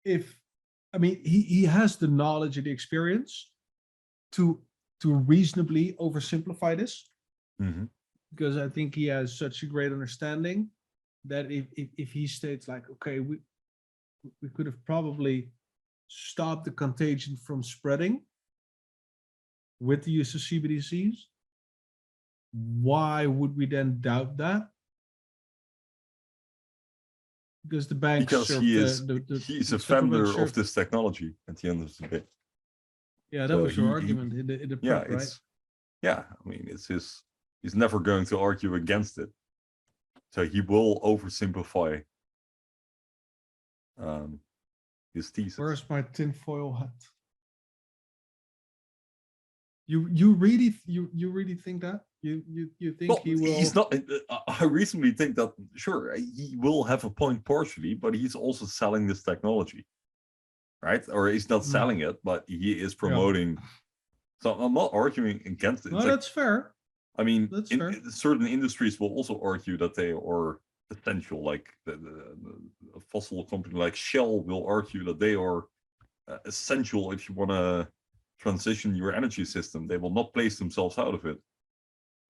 I mean, he has the knowledge and the experience to reasonably oversimplify this, Mhm. because I think he has such a great understanding that if he states like, okay, we could have probably stopped the contagion from spreading with the use of CBDCs, why would we then doubt that? Because the banks Because serve he's the a central bank vendor of serve- this technology at the end of the day. Yeah, that So was your he- argument in the Yeah, prep, right? I mean, he's never going to argue against it. So he will oversimplify his thesis. Where's my tinfoil hat? You really think that? You think Well, he will? he's not. I reasonably think that sure he will have a point partially, but he's also selling this technology, right? Or he's not selling it, but he is promoting. So I'm not arguing against it. No, that's fair. I mean, That's in fair. certain industries will also argue that they are essential, like the fossil company like Shell will argue that they are essential if you want to transition your energy system. They will not place themselves out of it.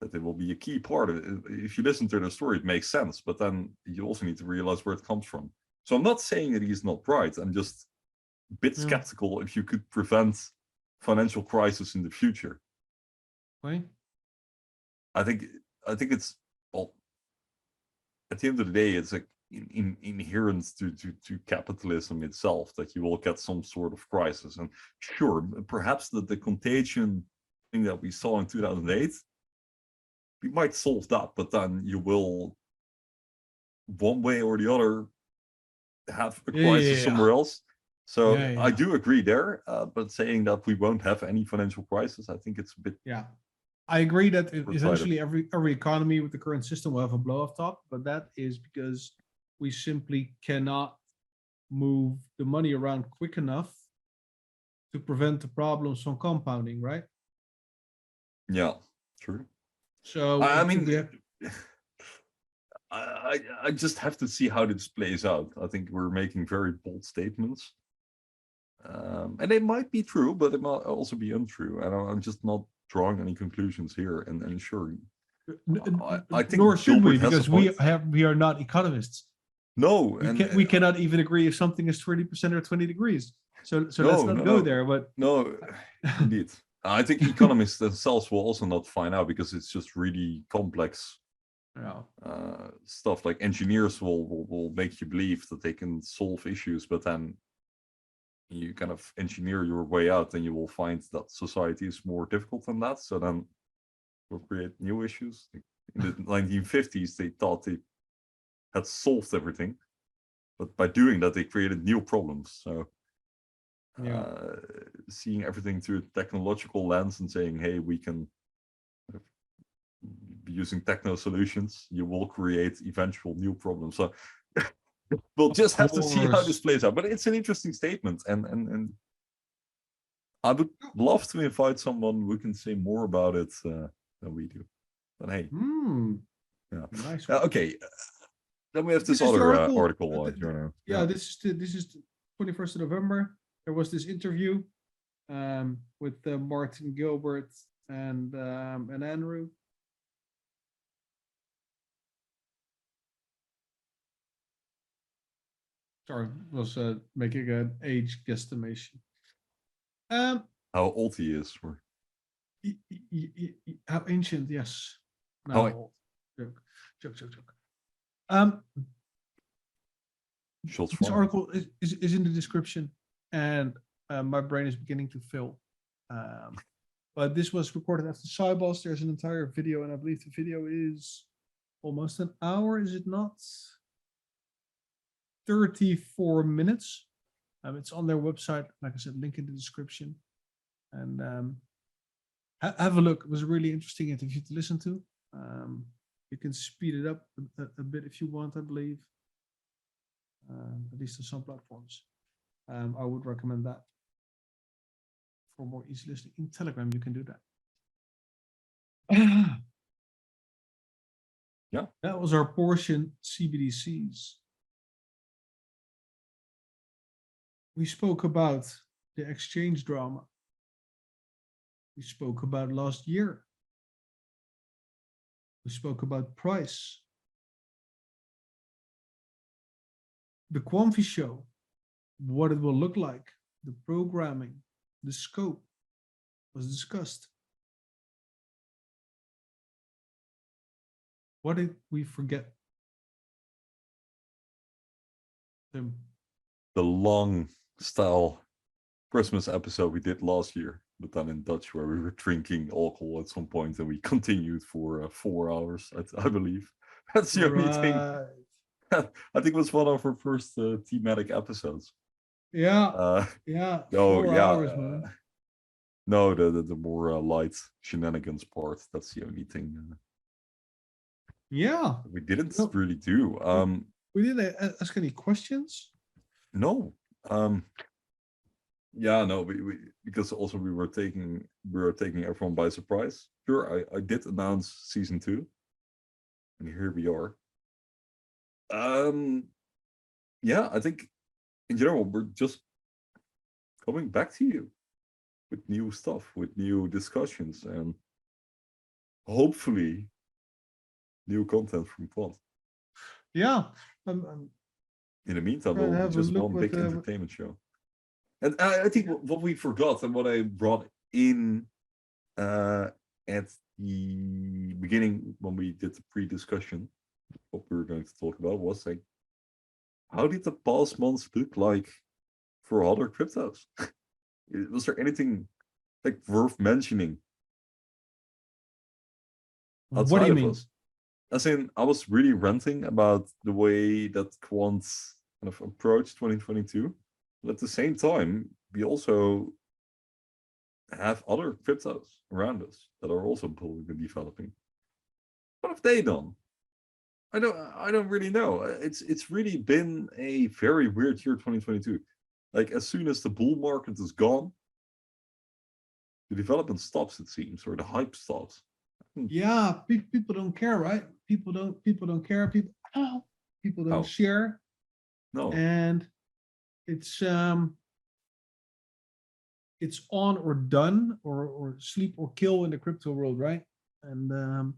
That they will be a key part of it. If you listen to their story, it makes sense, but then you also need to realize where it comes from. So I'm not saying that he's not right. I'm just a bit skeptical if you could prevent financial crisis in the future. Right? I think it's, well, at the end of the day, it's like inherent to capitalism itself that you will get some sort of crisis. And sure, perhaps the contagion thing that we saw in 2008, we might solve that, but then you will, one way or the other, have a crisis somewhere else. So I do agree there, but saying that we won't have any financial crisis, I think it's a bit. Yeah, I agree that short-sighted. essentially every economy with the current system will have a blow off top, but that is because we simply cannot move the money around quick enough to prevent the problems from compounding, right? Yeah, true. So I think mean, we have, I just have to see how this plays out. I think we're making very bold statements. And they might be true, but it might also be untrue. And I'm just not drawing any conclusions here. And sure, I think nor should we, Gilbert has a because point. we are not economists. No, We cannot even agree if something is 30% or 20 degrees. So let's not go there. But no, indeed, I think economists themselves will also not find out because it's just really complex stuff. Like engineers will make you believe that they can solve issues, but then you kind of engineer your way out, and you will find that society is more difficult than that. So then we'll create new issues. In the 1950s, they thought they had solved everything, but by doing that, they created new problems. So seeing everything through a technological lens and saying, hey, we can be using techno solutions, you will create eventual new problems. So we'll just have to see how this plays out. But it's an interesting statement, and I would love to invite someone who can say more about it than we do. But hey, nice. Okay. Then we have this This is the other article. article. This is the 21st of November. There was this interview with Martin, Gilbert, and Andrew. Sorry, was making an age guesstimation. How old he is? How ancient? Yes. Oh, Joke. Shots This fired. article is in the description, and my brain is beginning to fill. But this was recorded after SIBOS. There's an entire video, and I believe the video is almost an hour, is it not? 34 minutes. It's on their website. Like I said, link in the description. And have a look. It was a really interesting interview to listen to. You can speed it up a bit if you want, I believe. At least on some platforms. I would recommend that. For more easy listening in Telegram, you can do that. Yeah. That was our portion, CBDCs. We spoke about the exchange drama. We spoke about last year. We spoke about price. The Quamfy show, what it will look like, the programming, the scope was discussed. What did we forget? Tim. The long style Christmas episode we did last year, but then in Dutch, where we were drinking alcohol at some point and we continued for 4 hours, I believe. That's the only thing. I think it was one of our first thematic episodes. Yeah. Yeah. No, 4 yeah. hours, man. No, the more light shenanigans part. That's the only thing. Yeah. We didn't No. really do. We didn't ask any questions. No. Yeah, no, we because also we were taking everyone by surprise. Sure, I did announce season 2. And here we are. Yeah, I think in general we're just coming back to you with new stuff, with new discussions, and hopefully new content from Quant. Yeah. In the meantime, Try and we'll have a just look one what, big entertainment show. And I think what we forgot and what I brought in at the beginning when we did the pre-discussion, what we were going to talk about was like, how did the past months look like for other cryptos? Was there anything like worth mentioning? What do you mean? Us? As in, I was really ranting about the way that Quant kind of approached 2022. But at the same time, we also have other cryptos around us that are also building and developing. What have they done? I don't really know. It's really been a very weird year, 2022. Like as soon as the bull market is gone, the development stops, it seems, or the hype stops. Yeah, people don't care, right? People don't care. People don't share. No. And it's on or done or sleep or kill in the crypto world, right? And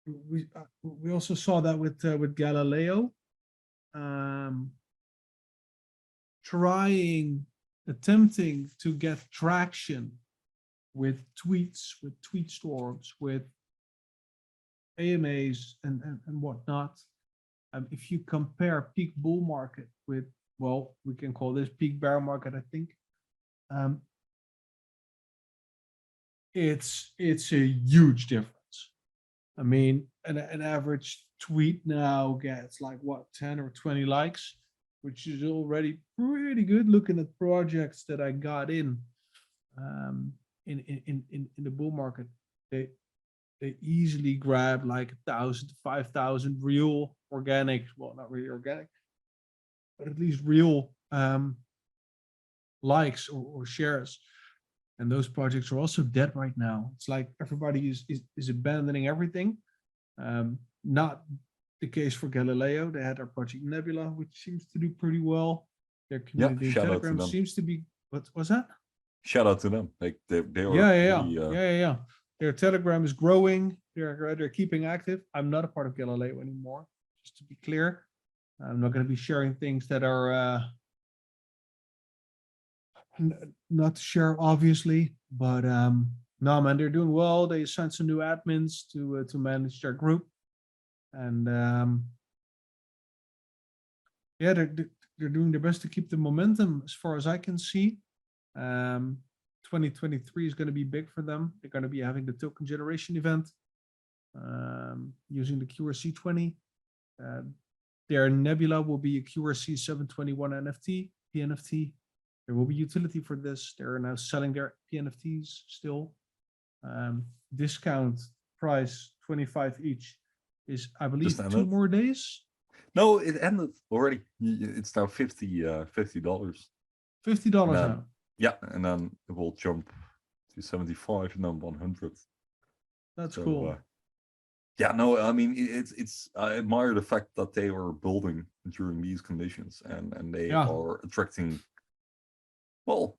we also saw that with Galileo, attempting to get traction with tweets, with tweet storms, with AMAs and whatnot. If you compare peak bull market with, well, we can call this peak bear market, I think. It's a huge difference. I mean, an average tweet now gets like what, 10 or 20 likes, which is already pretty good. Looking at projects that I got in the bull market, they easily grab like 1,000 to 5,000 real organic, well, not really organic, but at least real likes or shares. And those projects are also dead right now. It's like everybody is abandoning everything. Not the case for Galileo. They had their project Nebula, which seems to do pretty well. Their community in Telegram seems to be, what was that? Shout out to them. Like they are yeah. Their Telegram is growing. They're keeping active. I'm not a part of Galileo anymore, just to be clear. I'm not going to be sharing things that are not to share, obviously, but no, man, they're doing well. They assigned some new admins to manage their group, and yeah, they're doing their best to keep the momentum, as far as I can see. 2023 is going to be big for them. They're going to be having the token generation event using the QRC20. Their Nebula will be a QRC 721 NFT, PNFT. There will be utility for this. They're now selling their PNFTs still. Discount price 25 each is, I believe, 2 more days. No, it ended already. It's now $50. $50 then- now. Yeah, and then it will jump to 75 and then 100. That's So, cool. yeah, no, I mean it's I admire the fact that they are building during these conditions and they Yeah. are attracting, well,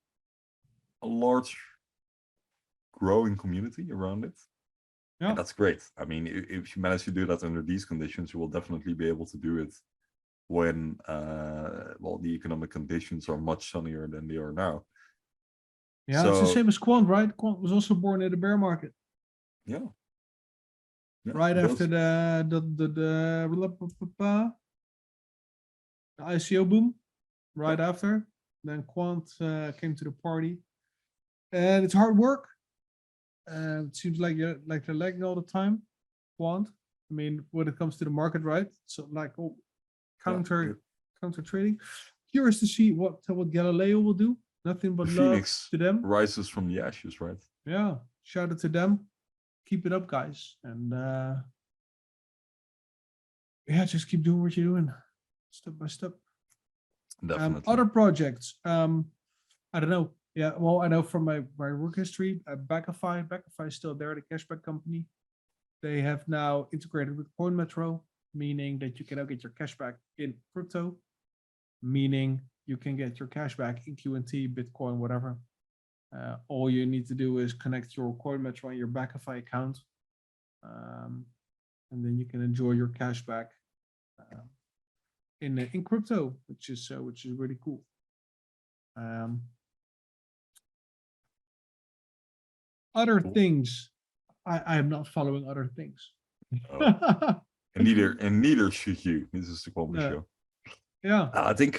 a large growing community around it. Yeah. And that's great. I mean, if you manage to do that under these conditions, you will definitely be able to do it when well, the economic conditions are much sunnier than they are now. Yeah, it's the So- same as Quant, right? Quant was also born in the bear market. Yeah. Yeah, Right those- after the ICO boom, right after. Then Quant came to the party, and it's hard work. It seems like they're lagging all the time. Quant, I mean, when it comes to the market, right? So like counter trading. Curious to see what Galileo will do. Nothing but the love Phoenix to them. rises from the ashes, right? Yeah, shout out to them. Keep it up, guys, and yeah, just keep doing what you're doing, step by step. Definitely. Other projects, I don't know. Yeah, well, I know from my work history, Backify is still there, the cashback company. They have now integrated with Coin Metro, meaning that you can now get your cashback in crypto, meaning you can get your cashback in QNT, Bitcoin, whatever. All you need to do is connect your Coin Metro and your Backify account, and then you can enjoy your cashback in crypto, which is really cool. Other things, I am not following other things. Oh. And neither should you. This is the Quamfy No. show. Yeah, I think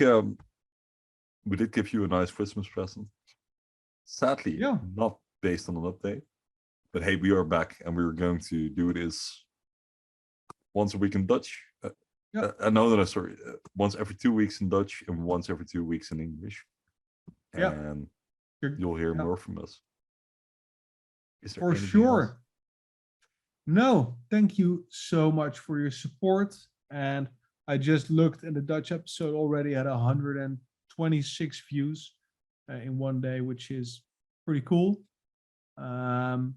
we did give you a nice Christmas present. Sadly, Yeah. not based on an update. But hey, we are back and we're going to do this once a week in Dutch. No, sorry. Once every 2 weeks in Dutch and once every 2 weeks in English. Yeah. And You're- you'll hear yeah. more from us. Is there for anything sure. else? No, thank you so much for your support. And I just looked, and the Dutch episode already had 126 views in one day, which is pretty cool. Love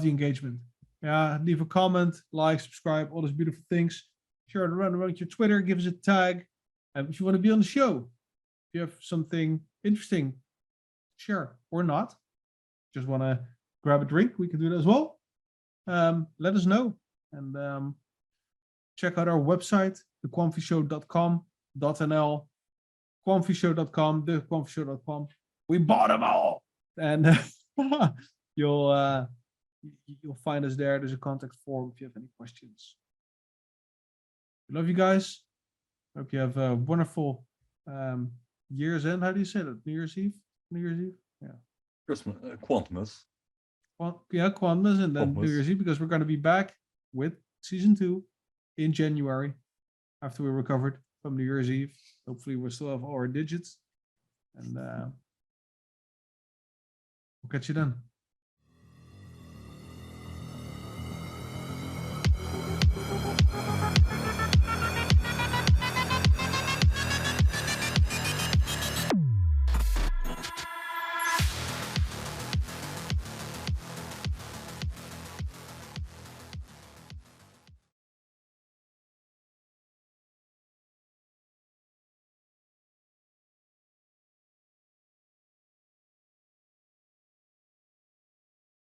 the engagement. Yeah, leave a comment, like, subscribe, all those beautiful things. Share it around your Twitter, give us a tag. And if you want to be on the show, if you have something interesting, share or not. Just want to grab a drink, we can do that as well. Let us know. And check out our website, thequamfyshow.com.nl, quamfyshow.com, thequamfyshow.com. We bought them all. And you'll find us there. There's a contact form if you have any questions. Love you guys. Hope you have a wonderful year's end. How do you say that? New Year's Eve? New Year's Eve? Yeah. Christmas, Quantmas. Well, yeah, Quantmas and then New Quantmas. Year's Eve, because we're going to be back with season 2 in January after we recovered from New Year's Eve. Hopefully we'll still have all our digits, and we'll catch you then.